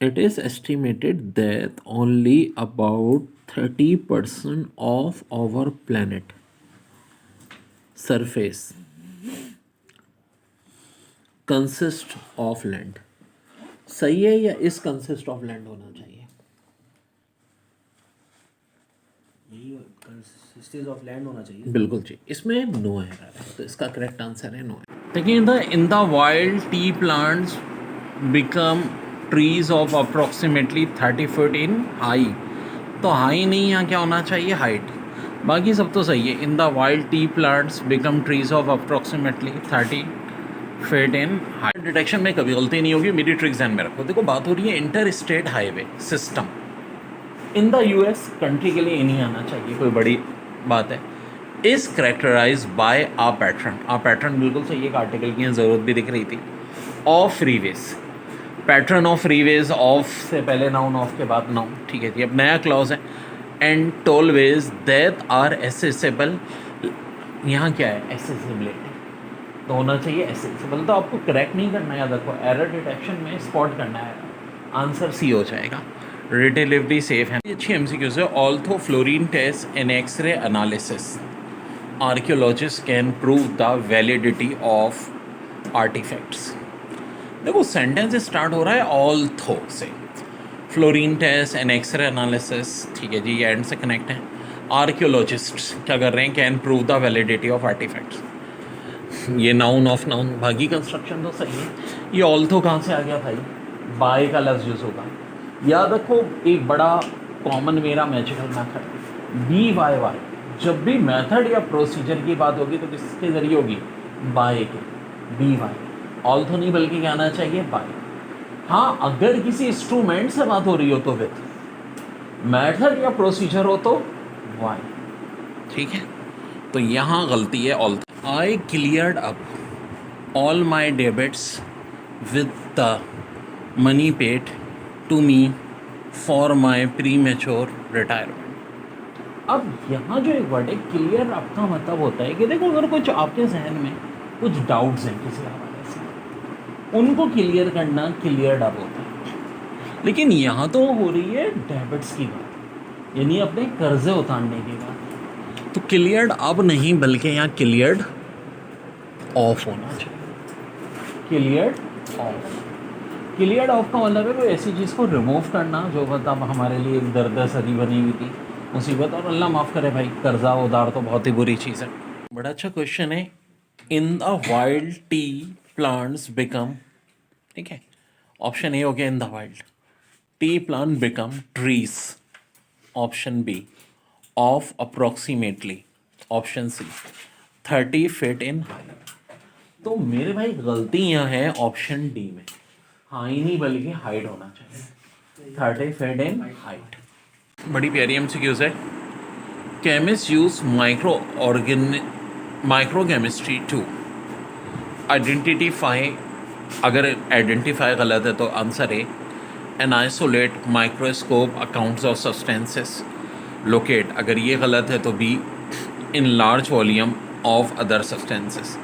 Speaker 1: It is estimated that only about 30% of our planet surface consist of land। सही है या इस consist of land होना चाहिए?
Speaker 2: यही कंसिस्टेंस ऑफ लैंड होना चाहिए।
Speaker 1: बिल्कुल जी, इसमें नो है, तो इसका करेक्ट आंसर है नो। देखिए इन the wild tea plants become trees of approximately 30 feet in high. तो हाई नहीं, यहाँ क्या होना चाहिए? हाइट। बाकी सब तो सही है। In the wild tea plants become trees of approximately 30 feet in high. Detection में कभी गलती नहीं होगी, मेरी ट्रिक ध्यान में रखो। देखो बात हो रही है inter state highway system. In the US country के लिए ये नहीं आना चाहिए, कोई बड़ी बात है। Is characterize by a pattern. A pattern बिल्कुल सही, एक आर्टिकल की ज़रूरत भी दिख रही थी। Of freeways, pattern of freeways, of से पहले नाउन, ऑफ के बाद नाउन। ठीक है जी, अब नया क्लॉज है। And tollways that are accessible. यहाँ क्या है? एसेसिबिलिटी, तो होना चाहिए एसेसिबल। तो आपको करेक्ट नहीं करना है, याद रखो, एरर डिटेक्शन में स्पॉट करना है। आंसर सी हो जाएगा, रिलेटिवली सेफ है। अच्छी MCQs है। Although fluorine test in x-ray analysis archaeologist can prove the validity of artefacts. देखो सेंटेंस स्टार्ट हो रहा है ऑल्थो से, fluorine test and x-ray analysis. ठीक है जी, ये एंड से कनेक्ट है। आर्कियोलॉजिस्ट क्या कर रहे हैं? Can prove the validity of artifacts. ये नाउन ऑफ नाउन, भागी कंस्ट्रक्शन तो सही है। ये ऑल्थो कहाँ से आ गया भाई? बाय का लफ्ज यूज होगा। याद रखो एक बड़ा कॉमन मेरा मैजिकल मेथड BYY। जब भी मेथड या प्रोसीजर की बात होगी तो किसके जरिए होगी? बाय के, BY। ऑल्थो नहीं बल्कि क्या आना चाहिए? बाय। हाँ, अगर किसी इंस्ट्रूमेंट से बात हो रही हो तो विथ, मेथड या प्रोसीजर हो तो वाई। ठीक है, तो यहाँ गलती है although. I cleared up all my debits with the money paid to me for my premature retirement. अब यहाँ जो एक वर्ड है क्लियर, आपका मतलब होता है कि देखो अगर कुछ आपके जहन में कुछ डाउट्स हैं किसी हवाले से, उनको क्लियर करना क्लियर अप होता है। लेकिन यहाँ तो हो रही है डेबिट्स की बात, यानी अपने कर्जे उतारने की बात। तो क्लियर्ड अब नहीं बल्कि यहाँ क्लियर्ड ऑफ होना चाहिए। क्लियर्ड ऑफ, क्लियर्ड ऑफ का मतलब है कोई ऐसी चीज़ को रिमूव करना जो मतलब हमारे लिए एक दर्द सदी बनी हुई थी, मुसीबत। और अल्लाह माफ़ करे भाई, कर्जा उधार तो बहुत ही बुरी चीज़ है। बड़ा अच्छा क्वेश्चन है। In the wild tea plants become, ठीक है, ऑप्शन ए हो गया in the wild tea plant become trees, option B of approximately, option C 30 feet in height. तो मेरे भाई गलती यहाँ है ऑप्शन डी में, हाँ ही नहीं बल्कि हाइट होना चाहिए, 30 फीट इन हाइट। बड़ी प्यारी एमसीक्यूज है। Chemist use micro chemistry to identify, अगर आइडेंटिफाई गलत है तो आंसर है an isolate microscope accounts of substances, locate अगर ये गलत है तो B in large volume of other substances,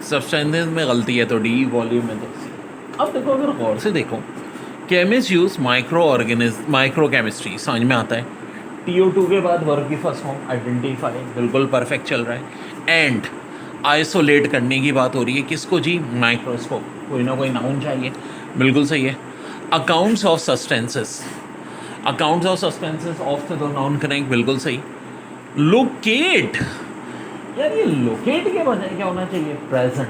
Speaker 1: substances में गलती है तो डी, वॉल्यूम में तो सी। अब देखो अगर गौर से देखो, केमिस्ट यूज माइक्रो केमिस्ट्री समझ में आता है, TO2 के बाद वर्ब की फर्स्ट फॉर्म आइडेंटिफाई, बिल्कुल परफेक्ट चल रहा है। एंड आइसोलेट करने की बात हो रही है, किसको जी, माइक्रोस्कोप, कोई ना कोई नाउन चाहिए, बिल्कुल सही है। Accounts of substances, accounts of substances of से तो नाउन करेंगे, बिल्कुल सही। लोकेट, यार ये लोकेट के बजाय क्या होना चाहिए, present,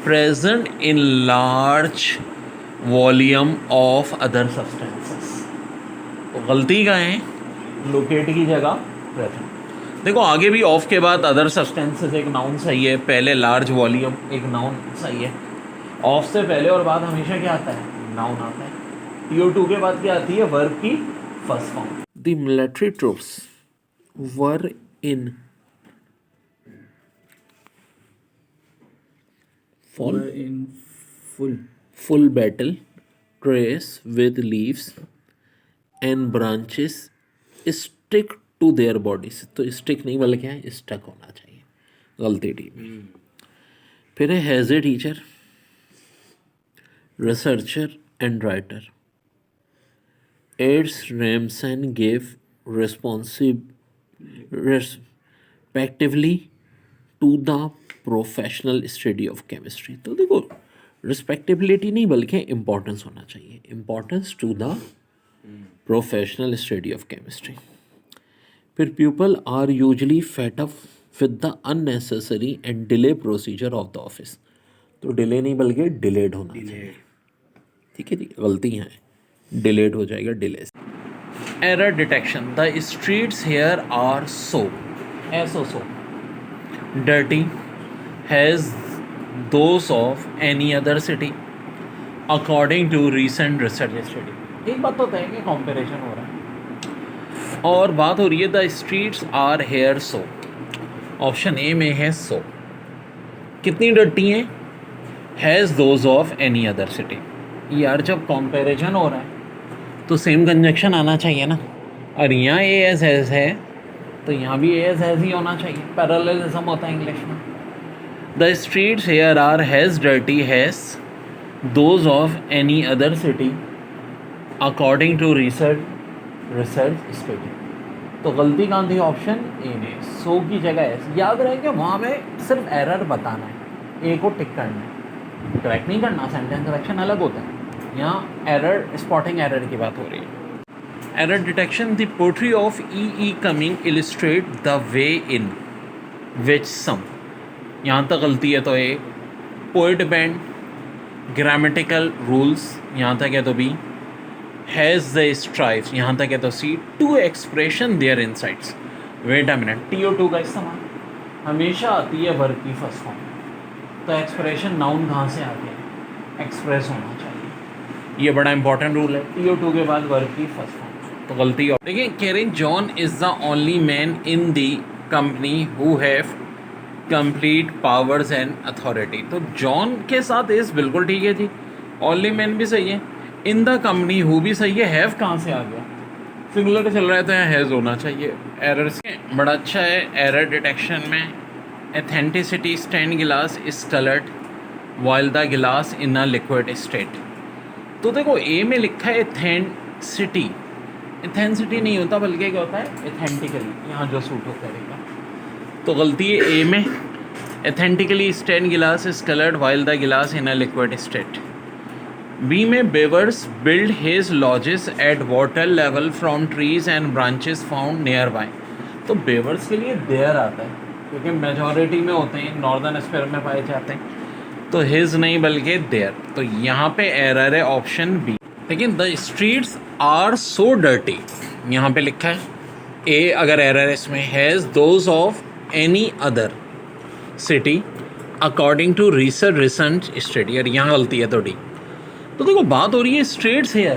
Speaker 1: present in large volume of other substances, तो गलती का है लोकेट की जगह प्रेजेंट। देखो आगे भी ऑफ के बाद अदर सब्सटेंसेस एक नाउन सही है, पहले लार्ज वॉल्यूम एक नाउन सही है, ऑफ से पहले और बाद हमेशा क्या आता है, नाउन आता है। TO2 के बाद क्या आती है, वर्ब की first form. The military troops were in
Speaker 2: Were in
Speaker 1: full battle trays with leaves and branches stick to their bodies, तो stick नहीं बल्कि है stuck होना चाहिए, गलती डी में। फिर है has a teacher, researcher and writer, aids Remsen gave respectively to the professional study of chemistry, तो देखो रिस्पेक्टेबिलिटी नहीं बल्कि इम्पोर्टेंस होना चाहिए, importance to the professional study of chemistry. फिर people are usually fed up with the unnecessary and delay procedure of the office, तो delay नहीं बल्कि डिलेड होना चाहिए, ठीक है जी, गलतियाँ हैं, डिलेड हो जाएगा, delay. Error detection, the streets here are so dirty has those of any other city according to recent research study। एक बात तो तय है कि कंपैरिजन हो रहा है और बात हो रही है the streets are here so, option A में है सो, कितनी डर्टी हैं, has those of any other city. यार जब कंपैरिजन हो रहा है तो सेम कंजक्शन आना चाहिए ना, और यहाँ ए एस एस है तो यहाँ भी ए एस एस ही होना चाहिए, पैरेललिज्म होता है इंग्लिश में। The streets here are has dirty has those of any other city according to research study, तो गलती कहाँ थी, ऑप्शन ए में, सो की जगह है। याद रहे कि वहाँ में सिर्फ एरर बताना है, ए को टिक करना है, करेक्ट नहीं करना, सेंटेंस करेक्शन अलग होता है। यहाँ एरर स्पॉटिंग एरर की बात हो रही है। Error detection, the poetry of E Cummings illustrate the way in which some, यहाँ तक गलती है तो A, poet bend, grammatical rules यहाँ तक है तो बी, हैज़ द स्ट्राइप्स यहाँ तक है तो C, to expression their insights. Wait a minute, TO2 का इस्तेमाल हमेशा आती है वर्ब की फर्स्ट फॉर्म, तो एक्सप्रेशन नाउन कहाँ से आती है, एक्सप्रेस होना चाहिए, ये बड़ा इंपॉर्टेंट रूल है। TO2 के बाद वर्ब की फर्स्ट फॉर्म, तो गलती हो। देखिए Karen John is the only man in the company who have complete powers and authority, तो जॉन के साथ इस बिल्कुल ठीक है जी, ओनली मैन भी सही है, इन द कंपनी हु भी सही है, हैव कहाँ से आ गया, सिंगुलर चल रहा है तो यहाँ हैज़ होना चाहिए। एरर्स बड़ा अच्छा है एरर डिटेक्शन में, एथेंटिसिटी, stand glass is coloured while the glass in a liquid state, तो देखो ए में लिखा है एथेंसिटी, एथेंसिटी नहीं होता बल्कि क्या होता है, एथेंटिकली, यहाँ जो सूट हो करेगा, तो गलती है ए में, authentically stain glass is coloured while the glass in a liquid state. B में beavers build his lodges at water level from trees and branches found near by, तो बेवर्स के लिए देयर आता है क्योंकि मेजॉरिटी में होते हैं, नॉर्दर्न स्फीयर में पाए जाते हैं, तो हिज नहीं बल्कि देयर, तो यहाँ पे एरर है ऑप्शन बी। लेकिन the streets are so dirty यहाँ पे लिखा है, ए अगर एरर है इसमें, has those of any other city according to recent study. यार यहाँ गलती है थोड़ी। तो देखो बात हो रही है स्टेट्स है,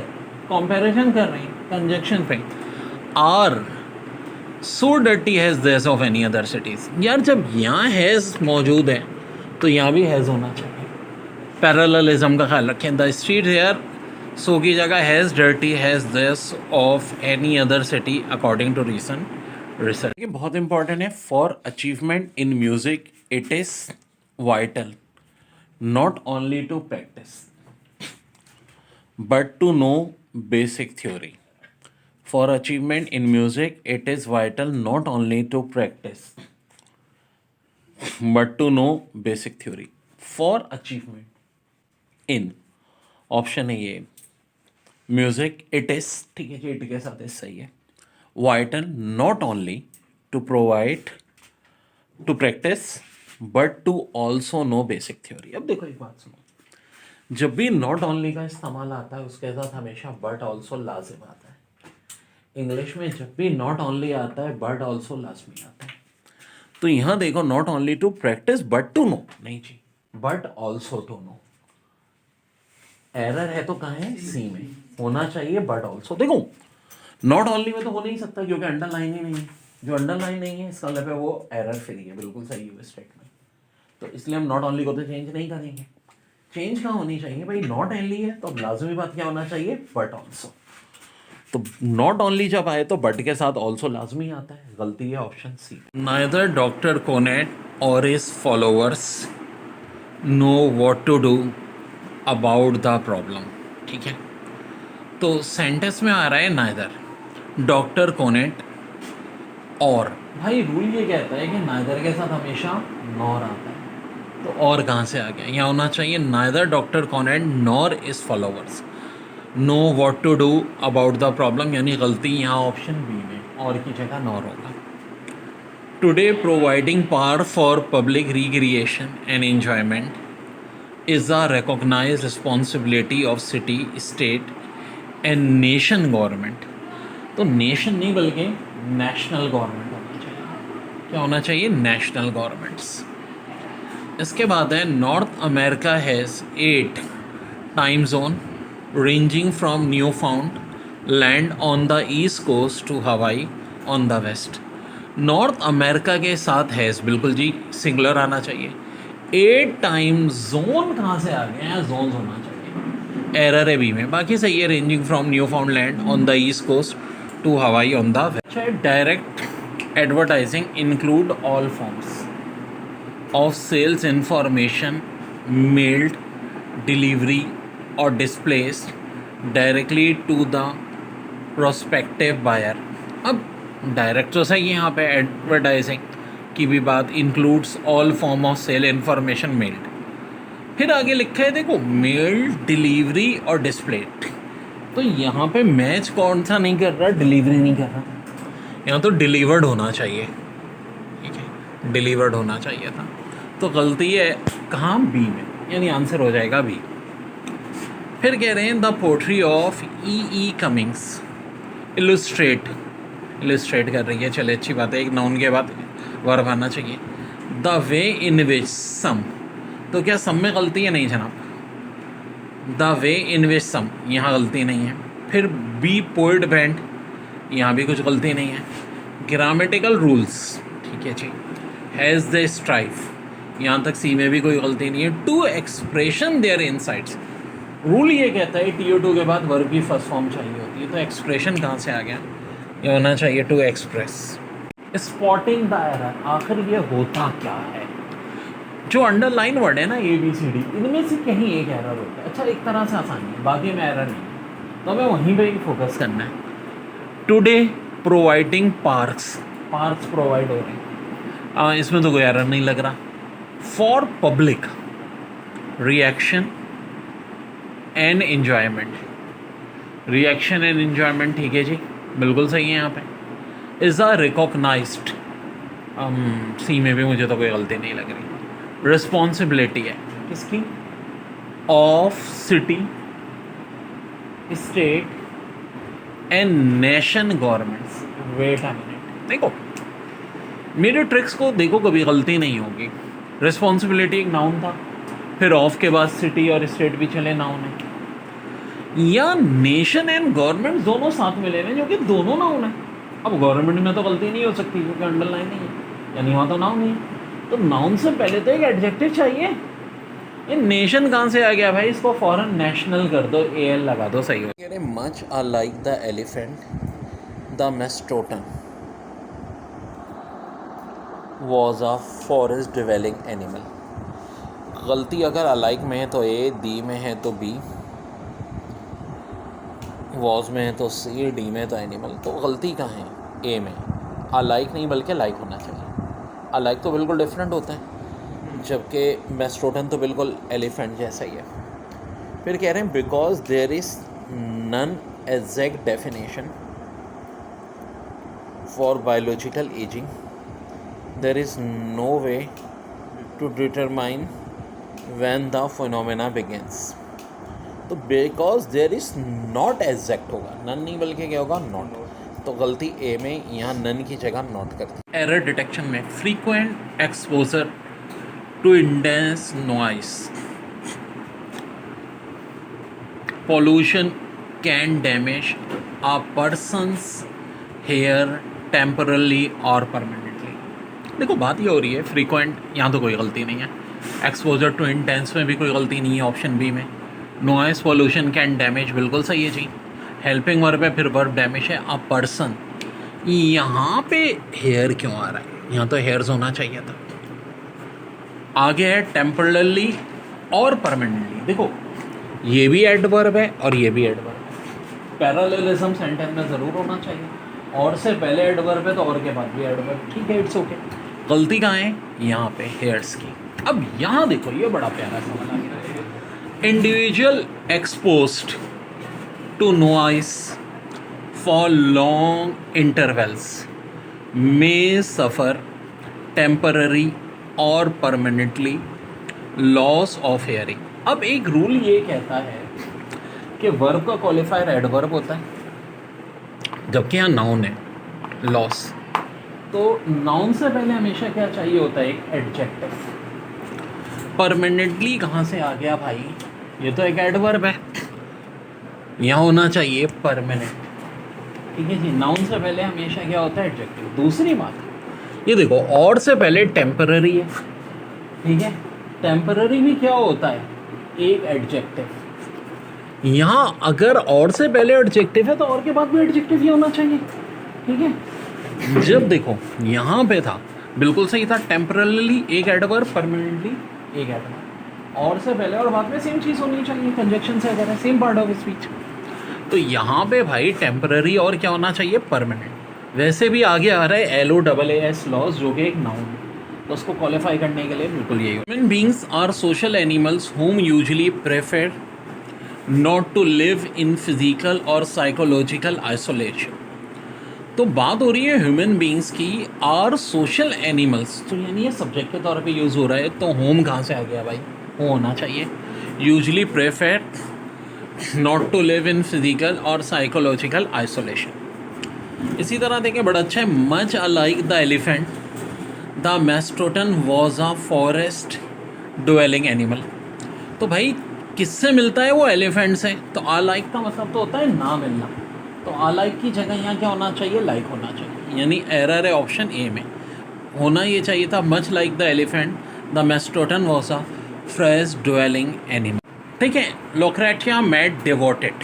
Speaker 1: कंपैरिजन कर रहे हैं कंजक्शन पे। Are so dirty has this of any other cities. यार जब यहाँ हैज़ मौजूद है तो यहाँ भी हैज़ होना चाहिए। पैरेललिज्म का ख्याल रखें। द स्ट्रीट हेयर सो की जगह has dirty has this of any other city according to recent research. ये बहुत इंपॉर्टेंट है। For achievement in music it is vital not only to practice but to know basic theory. For achievement in music, it is vital not only to practice, but to know basic theory. For achievement in option है ये music, it is ठीक है जी, it के साथ इस सही है। Vital not only to provide to practice, but to also know basic theory. अब देखो एक बात सुनो, जब भी नॉट ओनली का इस्तेमाल आता है उसके साथ हमेशा बट ऑल्सो लाजिम आता है। इंग्लिश में जब भी नॉट ओनली आता है बट ऑल्सो लाजमी आता है। तो यहाँ देखो not only to practise but to know, नहीं जी, but also to know. Error है तो कहाँ है? सी में होना चाहिए बट ऑल्सो। देखो नॉट ओनली में तो हो नहीं सकता क्योंकि अंडरलाइन ही नहीं है। जो अंडरलाइन नहीं है इसका मतलब है वो एरर फ्री है, बिल्कुल सही है स्टेटमेंट। तो इसलिए हम नॉट ओनली को तो चेंज नहीं करेंगे। चेंज कहाँ होनी चाहिए भाई? नॉट ओनली है तो लाजमी बात क्या होना चाहिए? But also. तो नॉट ओनली जब आए तो बट के साथ ऑल्सो लाजमी आता है। गलती है option C. Neither doctor Conant or his followers know what to do about the problem. ठीक है, तो सेंटेंस में आ रहा है नाइदर डॉक्टर कोनेट और। भाई रूल ये कहता है कि नाइदर के साथ हमेशा नॉर आता है। तो और कहाँ से आ गया? यहाँ होना चाहिए neither doctor Konet nor his followers know what to do about the problem, यानी गलती यहाँ ऑप्शन बी में, और की जगह नॉर होगा। Today providing power for public recreation and enjoyment is a recognised responsibility of city, state and nation government. तो nation नहीं बल्कि नेशनल गवर्नमेंट होना चाहिए। क्या होना चाहिए? National governments. इसके बाद है North America has 8 time zone ranging from Newfoundland on the east coast to Hawaii on the west. North America के साथ हैज़, बिल्कुल जी सिंगुलर आना चाहिए। 8 टाइम जोन कहाँ से आ गए हैं? जोन होना चाहिए। एरर है बी में, बाकी सही है। Ranging from Newfoundland on the east coast to Hawaii on the west. Direct advertising include all forms of sales information mailed, delivery or displaced directly to the prospective buyer। अब direct तो सही है, यहाँ पे advertising की भी बात includes all form of sale information mailed. फिर आगे लिखा है देखो मेल्ड, डिलीवरी और डिस्प्लेड। तो यहाँ पे मैच कौन सा नहीं कर रहा? डिलीवरी नहीं कर रहा। यहाँ तो डिलीवर्ड होना चाहिए। ठीक है, डिलीवर्ड होना चाहिए था। तो गलती है कहाँ? बी में, यानी आंसर हो जाएगा बी। फिर कह रहे हैं the poetry of E Cummings illustrate कर रही है। चले अच्छी बात है, एक नाउन के बाद वर्ब आना चाहिए। द वे इन विच सम, तो क्या सम में गलती है? नहीं जनाब, the way in which some यहाँ गलती नहीं है। फिर बी पोइट बैंड, यहाँ भी कुछ गलती नहीं है। ग्रामेटिकल रूल्स, ठीक है जी। हैज़ द स्ट्राइफ, यहाँ तक सी में भी कोई गलती नहीं है। To expression their insights, rule ये कहता है TO2 के बाद वर्ब की फर्स्ट फॉर्म चाहिए होती है। तो एक्सप्रेशन कहाँ से आ गया? ये होना चाहिए to express. Spotting the error, आखिर ये होता क्या है? जो अंडरलाइन वर्ड है ना ABCD, इनमें से कहीं एक एरर होता है। अच्छा, एक तरह से आसानी है, बाकी में एरर नहीं है, तो हमें वहीं पे ही फोकस करना है। टुडे प्रोवाइडिंग पार्क्स प्रोवाइड हो रहे हैं, इसमें तो कोई एरर नहीं लग रहा। For public reaction and enjoyment, reaction and enjoyment, ठीक है जी, बिल्कुल सही है। यहाँ पे इज़ अ रिकॉग्नाइज्ड, सी में भी मुझे तो कोई गलती नहीं लग रही। रिस्पॉन्सिबिलिटी है किसकी? Of city, state and nation governments. Wait a minute, देखो मेरे ट्रिक्स को देखो, कभी गलती नहीं होगी। रिस्पॉन्सिबिलिटी एक नाउन था, फिर ऑफ के बाद सिटी और स्टेट भी चले नाउन है, या नेशन एंड गवर्नमेंट दोनों साथ में ले रहे हैं जो कि दोनों नाउन है। अब गवर्नमेंट में तो गलती नहीं हो सकती क्योंकि अंडरलाइन नहीं है, यानी वहाँ तो नाउन नहीं है, तो नाउन से पहले तो एक एडजेक्टिव चाहिए। ये नेशन कहाँ से आ गया भाई, इसको फॉरेन नेशनल कर दो, एल लगा दो, सही हो। Much alike the elephant the mastodon was a forest dwelling animal. गलती अगर अलाइक में है तो ए, दी में है तो बी, वॉज में है तो सी, डी में तो एनिमल, तो गलती कहाँ है, ए में। अलाइक नहीं बल्कि लाइक होना चाहिए। अलाइक तो बिल्कुल डिफरेंट होता है, जबकि मेस्टोटन तो बिल्कुल एलिफेंट जैसा ही है। फिर कह रहे हैं because there is none exact definition for biological ageing there is no way to determine when the phenomena begins। तो because there is not exact होगा, नन नहीं बल्कि क्या होगा, नॉट। तो गलती ए में, यहाँ नन की जगह नॉट कर दी। एरर डिटेक्शन में frequent exposure to intense noise pollution can damage a person's hair temporarily or permanently। देखो बात ये हो रही है फ्रीक्वेंट, यहाँ तो कोई गलती नहीं है। एक्सपोजर टू इंटेंस में भी कोई गलती नहीं है, ऑप्शन बी में। नॉइस पोल्यूशन कैन डैमेज, बिल्कुल सही है जी। हेल्पिंग वर्ब है, फिर वर्ब डैमेज है। अ पर्सन, यहाँ पे हेयर क्यों आ रहा है, यहाँ तो हेयर्स होना चाहिए था। आगे है टेम्परली और परमानेंटली। देखो ये भी एडवर्ब है और ये भी एडवर्ब है। पैरेललिज्म सेंटेंस में ज़रूर होना चाहिए, और से पहले एडवर्ब है तो और के बाद भी एडवर्ब, ठीक है, इट्स ओके। गलती कहाँ है, यहाँ पे हेयर्स की। अब यहाँ देखो ये बड़ा प्यारा सवाल आ गया। Individual exposed to noise for long intervals may suffer temporary और परमानेंटली लॉस ऑफ हेयरिंग। अब एक रूल ये कहता है कि वर्ब का क्वालिफायर एडवर्ब होता है, जबकि यहाँ नाउन है लॉस। तो नाउन से पहले हमेशा क्या चाहिए होता है, एक एडजेक्टिव। परमानेंटली कहाँ से आ गया भाई, ये तो एक एडवर्ब है, यहाँ होना चाहिए परमानेंट, ठीक है जी। नाउन से पहले हमेशा क्या होता है, एडजेक्टिव। दूसरी बात ये देखो, और से पहले टेम्पररी है, ठीक है। टेम्पररी भी क्या होता है, एक एडजेक्टिव। यहाँ अगर और से पहले एडजेक्टिव है तो और के बाद भी एडजेक्टिव ही होना चाहिए, ठीक है। जब देखो यहाँ पे था बिल्कुल सही था, टेम्परली एक एडवर्ब, परमानेंटली एक एडवर्ब, और से पहले और बाद में सेम चीज़ होनी चाहिए, कंजक्शन से अगर है, सेम पार्ट ऑफ स्पीच। तो यहाँ पे भाई टेम्पररी और क्या होना चाहिए, परमानेंट। वैसे भी आगे आ रहा है LOAAS लॉस, जो कि एक नाउन है, तो उसको क्वालिफाई करने के लिए बिल्कुल यही। Human beings are social animals whom usually prefer not to live in physical और साइकोलॉजिकल आइसोलेशन। तो बात हो रही है ह्यूमन बींग्स की, आर सोशल एनिमल्स, तो यानी ये सब्जेक्ट के तौर पे यूज़ हो रहा है, तो होम कहाँ से आ गया भाई, वो होना चाहिए। Usually prefer not to live in physical और साइकोलॉजिकल आइसोलेशन। इसी तरह देखें, बड़ा अच्छा है, much alike the elephant the mastodon was a forest dwelling animal. तो भाई किससे मिलता है वो, एलिफेंट से। तो अलाइक का मतलब तो होता है ना मिलना, तो अलाइक की जगह यहाँ क्या होना चाहिए, लाइक होना चाहिए, यानी एरर है ऑप्शन ए में। होना ये चाहिए था much like the elephant the mastodon was a forest dwelling animal, ठीक है। Lucretia Mott devoted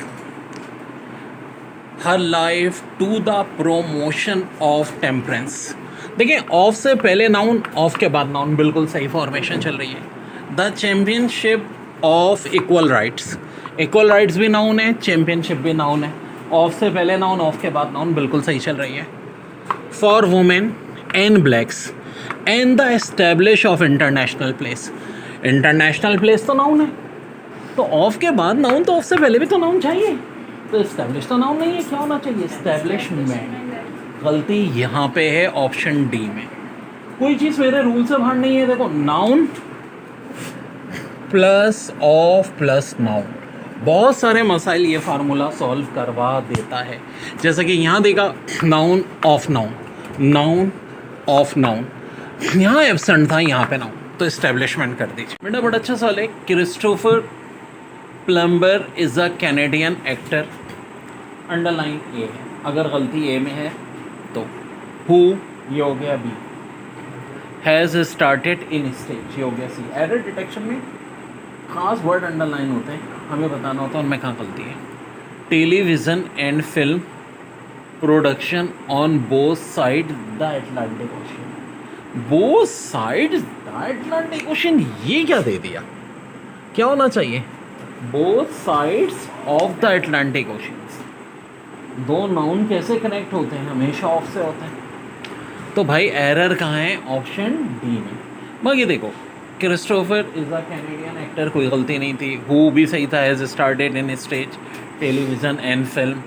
Speaker 1: her life to the promotion of temperance. देखिए ऑफ से पहले नाउन, ऑफ के बाद नाउन, बिल्कुल सही फॉर्मेशन चल रही है। The championship of equal rights, equal rights भी नाउन है, चैम्पियनशिप भी नाउन है। ऑफ से पहले नाउन, ऑफ के बाद नाउन, बिल्कुल सही चल रही है। For women and blacks and the establish of international place, international place तो नाउन है, तो ऑफ के बाद नाउन, तो ऑफ से पहले भी तो नाउन चाहिए। तो एस्टेब्लिश तो नाउन नहीं है, क्या होना चाहिए, एस्टेब्लिशमेंट। गलती यहाँ पे है ऑप्शन डी में। कोई चीज़ मेरे रूल से बाहर नहीं है। देखो noun plus of plus noun, बहुत सारे मसाइल ये फार्मूला सॉल्व करवा देता है। जैसे कि यहाँ देखा, noun of noun, noun of noun, यहाँ एब्सेंट था, यहाँ पे नाउन, तो इस्टेब्लिशमेंट कर दीजिए बेटा। बड़ा अच्छा सवाल है। Christopher Plummer is a Canadian actor, underline A है, अगर गलती ए में है तो हु ये हो गया B, has started in stage ये हो गया सी। एरर डिटेक्शन में खास वर्ड अंडरलाइन होते हैं, हमें बताना होता है उनमें कहाँ गलती है। Television and film production on both side the Atlantic ocean. Both side the Atlantic ocean, ये क्या दे दिया? क्या होना चाहिए? Both sides of the Atlantic ocean. दो नाउन कैसे कनेक्ट होते हैं? हमेशा ऑफ से होते हैं। तो भाई एरर कहाँ है? ऑप्शन डी में। बाकी देखो, Christopher is a Canadian actor, कोई गलती नहीं थी। हु भी सही था, has started in stage television and film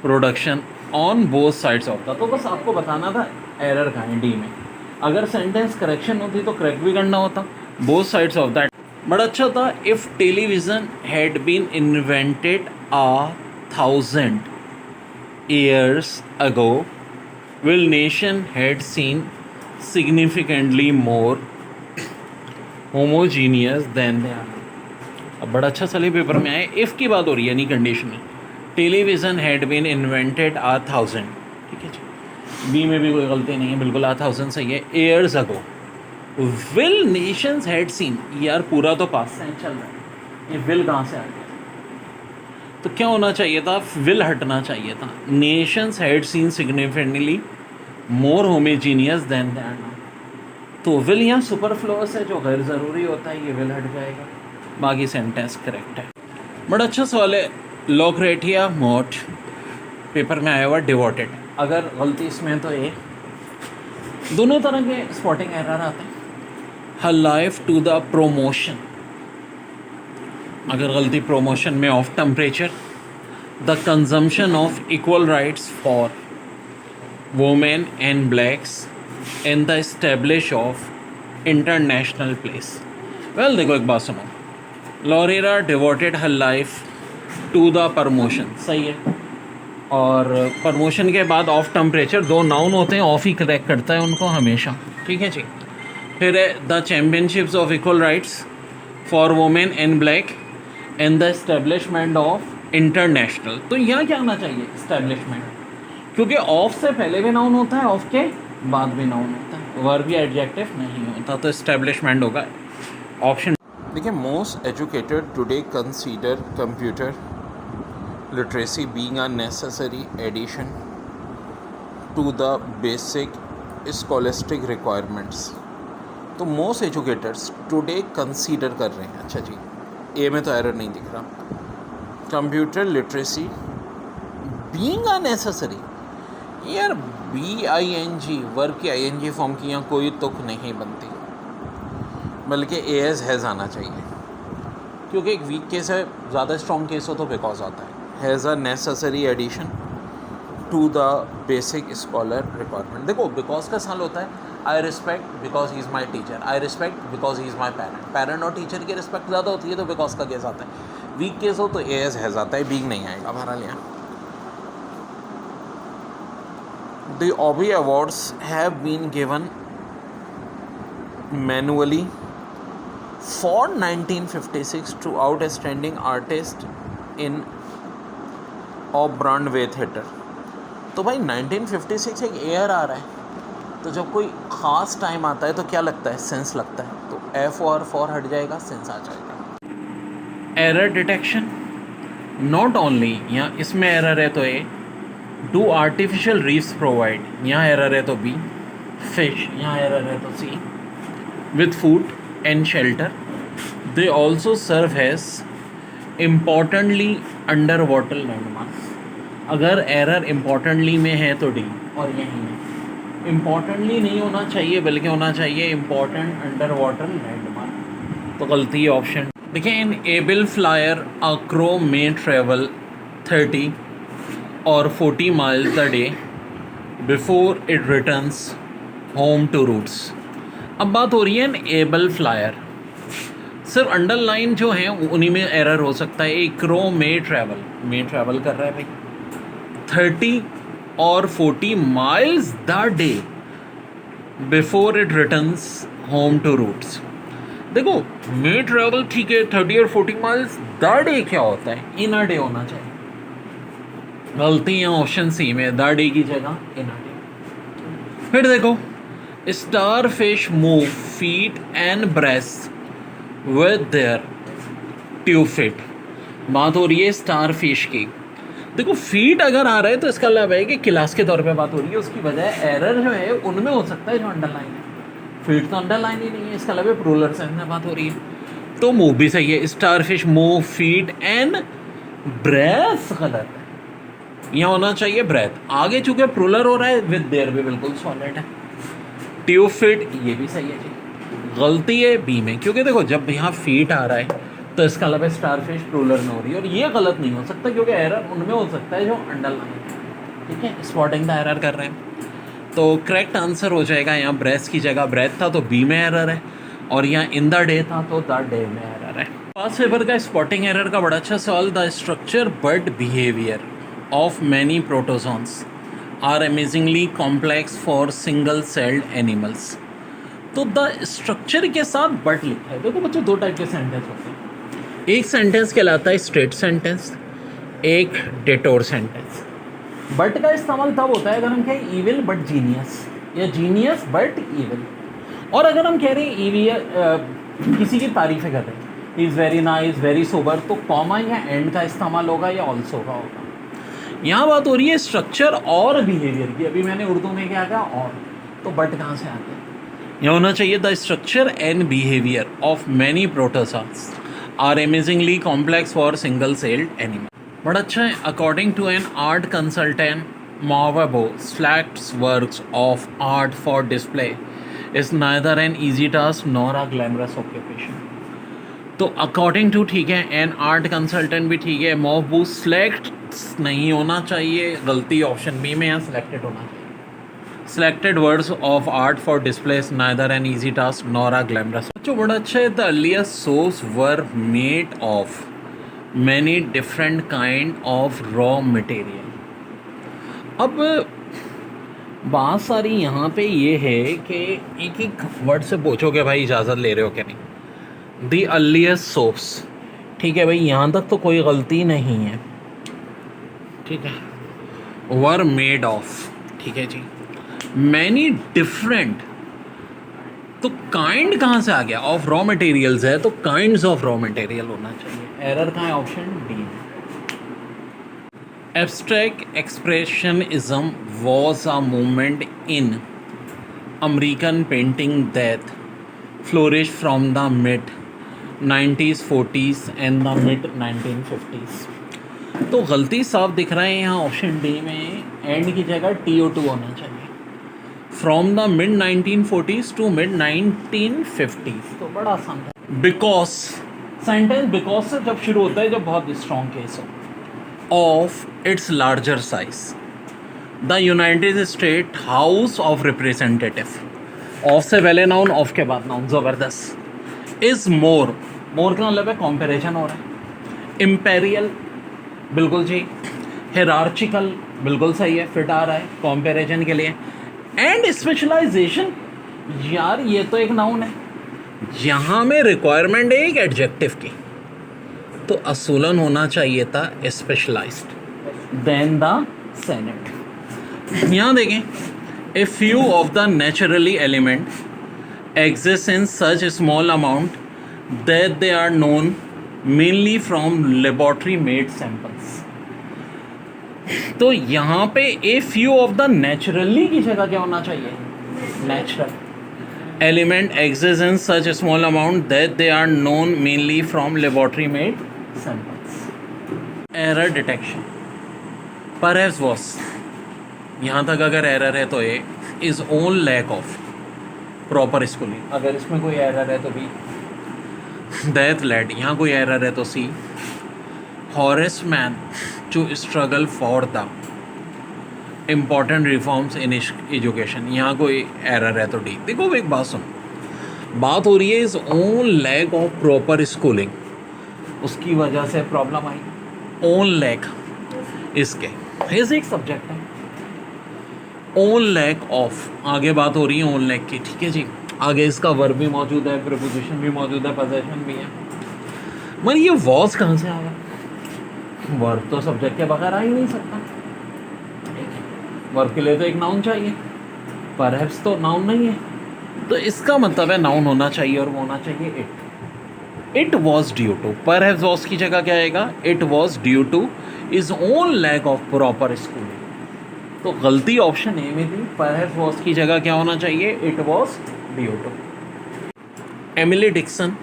Speaker 1: production on both sides of the. तो बस आपको बताना था एरर कहाँ है, डी में। अगर सेंटेंस करेक्शन होती तो करेक्ट भी करना होता, बोथ साइड्स ऑफ दैट। बड़ा अच्छा था। If television had been invented 1000 years ago, will nation had seen significantly more homogeneous than they are। अब बड़ा अच्छा सली पेपर में आए, इफ़ की बात हो रही है, यानी conditional. Television had been invented 1000, ठीक है जी, बी में भी कोई गलती नहीं है, बिल्कुल 1000 सही है। Years ago will Nations had scene, यार पूरा तो पास से चल रहा है, ये विल कहाँ से आ गया? तो क्या होना चाहिए था? विल हटना चाहिए था। Nations had seen significantly more homogeneous than that now. तो विल यहाँ सुपरफ्लुअस है, जो गैर ज़रूरी होता है, ये विल हट जाएगा। बाकी सेंटेंस करेक्ट है। बड़ा अच्छा सवाल है। लोक्रेटिया मोट पेपर में आया हुआ डिवोटेड, अगर गलती इसमें तो ये दोनों तरह के स्पॉटिंग एरर आते हैं। Her life to the promotion, अगर गलती प्रोमोशन में of temperature. The consumption of equal rights for women and blacks in the establish of international place. Well देखो, एक बात सुनो, लॉरेरा devoted her life to the promotion, सही है। और प्रमोशन के बाद ऑफ टेम्परेचर, दो नाउन होते हैं, ऑफ ही करेक्ट करता है उनको हमेशा, ठीक है जी। फिर है the championships of equal rights for women and black and the establishment of international. तो यहाँ क्या आना चाहिए? इस्टेब्लिशमेंट, क्योंकि ऑफ से पहले भी नाउन होता है, ऑफ के बाद भी नाउन होता है, वर्ब भी एडजेक्टिव नहीं होता, तो इस्टेब्लिशमेंट होगा ऑप्शन। देखिए, most educated today consider computer literacy being a necessary addition to the basic scholastic requirements. तो मोस्ट एजुकेटर्स टुडे कंसीडर कर रहे हैं। अच्छा जी, ए में तो एरर नहीं दिख रहा। Computer literacy being a necessary, यार BING वर्ब की ING फॉर्म की यहाँ कोई तुक नहीं बनती, बल्कि AS हैज़ आना चाहिए, क्योंकि एक वीक केस है, ज़्यादा स्ट्रॉन्ग केस हो तो बिकॉज आता है। Has a necessary addition to the basic scholar requirement. देखो, बिकॉज का साल होता है I respect because he is my teacher, I respect because he is my parent. Parent और टीचर की रिस्पेक्ट ज़्यादा होती है तो बिकॉज का केस आता है। वीक केस हो तो AS हैज़ आता है, बीइंग नहीं आएगा। बहरहाल यहाँ The Obie Awards have been given manually for 1956 to outstanding artist in of-Broadway theatre. तो भाई 1956 एक ईयर आ रहा है, तो जब कोई ख़ास टाइम आता है तो क्या लगता है? सेंस लगता है, तो F और फॉर हट जाएगा, सेंस आ जाएगा। एरर डिटेक्शन नॉट ओनली, यहाँ इसमें एरर है तो A. Do artificial reefs provide, यहाँ एरर है तो बी। फिश, यहाँ एरर है तो C. With food and shelter, they also serve as importantly under water landmarks. अगर एरर इम्पॉर्टेंटली में है तो डी, और यहीं है इम्पॉर्टेंटली नहीं होना चाहिए, बल्कि होना चाहिए इम्पॉर्टेंट अंडर वाटर लैंडमार्क, तो गलती है ऑप्शन। देखिए, इन able flyer a crow may travel 30 or 40 miles a day before it returns home to roots। अब बात हो रही है एबल फ्लायर, सिर्फ अंडरलाइन जो हैं उन्हीं में एरर हो सकता है। एक क्रो में ट्रैवल कर रहा है भाई 30 और 40 miles the day before it returns home to roots. देखो मे ट्रेवल ठीक है 30 और 40 माइल्स द डे क्या होता है, इन अ डे होना चाहिए। गलती है ऑप्शन सी में, द डे की जगह इन अ डे। फिर देखो star fish move feet and breast with their tube fit. बात हो रही है स्टार फिश की। देखो फीट अगर आ रहा है तो इसका मतलब है कि क्लास के तौर पे बात हो रही है, उसकी वजह एरर जो है उनमें हो सकता है जो अंडरलाइन है। फीट तो अंडरलाइन ही नहीं है, इसका मतलब प्लूरल सेंस में बात हो रही है, तो मूव भी सही है। Star fish move feet and breath गलत है, यहाँ होना चाहिए ब्रेथ। आगे चूंकि प्लूरल हो रहा है विद देयर भी बिल्कुल सॉलिड है। ट्यूब फिट ये भी सही है जी, गलती है बी में, क्योंकि देखो जब यहाँ फीट आ रहा है तो इसका मतलब है स्टारफिश प्लूरल में हो रही है, और ये गलत नहीं हो सकता क्योंकि एरर उनमें हो सकता है जो अंडरलाइन है। ठीक है, स्पॉटिंग द एरर कर रहे हैं, तो करेक्ट आंसर हो जाएगा यहाँ ब्रेथ की जगह ब्रेथ था तो बी में एरर है, और यहाँ इन द डे था तो द डे में एरर है। फर्स्ट पेपर का स्पॉटिंग एरर का बड़ा अच्छा सवाल, the structure but behaviour of many protozoans are amazingly complex for single celled animals. तो द स्ट्रक्चर के साथ बट लिखा है। देखो बच्चों दो टाइप के सेंटेंस होते हैं, एक सेंटेंस कहलाता है स्ट्रेट सेंटेंस, एक डिटोर सेंटेंस। बट का इस्तेमाल तब होता है अगर हम कहें इविल बट जीनियस, या जीनियस बट इविल। और अगर हम कह रहे हैं इविल किसी की तारीफ़ें कर रहे हैं, is very nice very sober, तो कॉमा या एंड का इस्तेमाल होगा या ऑल्सो का होगा। यहाँ बात हो रही है स्ट्रक्चर और बिहेवियर की, अभी मैंने उर्दू में क्या कहा और, तो बट कहाँ से आते हैं, यह होना चाहिए the structure and behaviour of many protozoans are amazingly complex for single celled animal. बड़ा अच्छा है, according to an art consultant Mauvabeau selects works of art for display is neither an easy task nor a glamorous occupation। तो according to ठीक है, N art consultant भी ठीक है, Mauvabeau selects नहीं होना चाहिए, गलती ऑप्शन बी में, यहाँ सिलेक्टेड होना चाहिए। Selected works of art for display is neither an easy task nor a glamorous। जो बड़ा अच्छा है, the earliest soaps were made of many different kind of raw material। अब बात सारी यहाँ पे ये है कि एक एक वर्ड से पूछोगे भाई इजाज़त ले रहे हो क्या नहीं। दी अर्लीस्ट सोप्स, ठीक है भाई, यहाँ तक तो कोई गलती नहीं है, ठीक है। वर मेड ऑफ, ठीक है जी। मैनी डिफरेंट, तो काइंड कहाँ से आ गया, ऑफ रॉ मटेरियल्स है तो काइंड्स ऑफ रॉ मटेरियल होना चाहिए। एरर कहाँ है, ऑप्शन डी में। Abstract expressionism was a movement in American painting that flourish from the mid 90s 40s and the mid 1950s। तो गलती साफ दिख रहा है यहाँ ऑप्शन डी में, एंड की जगह TO2 होना चाहिए। From the mid 1940s to mid 1950s, तो बड़ा आसान है। बिकॉज सेंटेंस बिकॉज से जब शुरू होता है जब बहुत स्ट्रॉन्ग केस हो। Of its larger size the United state house of representative, of से पहले नाउन, ऑफ के बाद नाउन, ज़बरदस्त। इज़ मोर, मोर का मतलब है कॉम्पेरिजन हो रहा है। इम्पेरियल बिल्कुल जी, हिरार्चिकल बिल्कुल सही है, फिट आ रहा है कॉम्पेरिजन के लिए। एंड स्पेशलाइजेशन, यार ये तो एक नाउन है, यहाँ में रिक्वायरमेंट है एक एडजेक्टिव की, तो असूलन होना चाहिए था स्पेशलाइज्ड देन द सेनेट। यहाँ देखें, a few of the naturally element exist in such small amount that they are known mainly from laboratory made samples. तो यहाँ पे a few of the naturally की जगह क्या होना चाहिए, natural element exist in such small amount that they are known mainly from laboratory made samples. Error detection, perhaps was, यहाँ तक अगर एरर है तो a is own lack of proper schooling, अगर इसमें कोई एरर है तो बी। दैट लेड, यहाँ कोई एरर है तो C. Horace Mann to struggle for the important reforms in education, यहाँ कोई एरर है तो डी। देखो एक बात सुन, बात हो रही है his own lack of proper schooling, उसकी वजह से प्रॉब्लम आई। ओन लैक इसके इस एक सब्जेक्ट है, ओन लैक ऑफ, आगे बात हो रही है ओन लैक की, ठीक है जी। आगे इसका वर्ब भी मौजूद है, प्रीपोजिशन भी मौजूद है, पोजेशन भी है। मगर ये वॉज कहाँ से आ गया? वर्ब तो सब्जेक्ट के बगैर आ ही नहीं सकता। वर्ब के लिए तो एक नाउन चाहिए, परहैप्स तो नाउन नहीं है, तो इसका मतलब है नाउन होना चाहिए और वो होना चाहिए it. It was due to, perhaps was की जगह क्या आएगा? It was due to his own lack of proper schooling. तो गलती ऑप्शन ए में थी, परहैप्स वॉज की जगह क्या होना चाहिए? It was due to. Emily Dickson,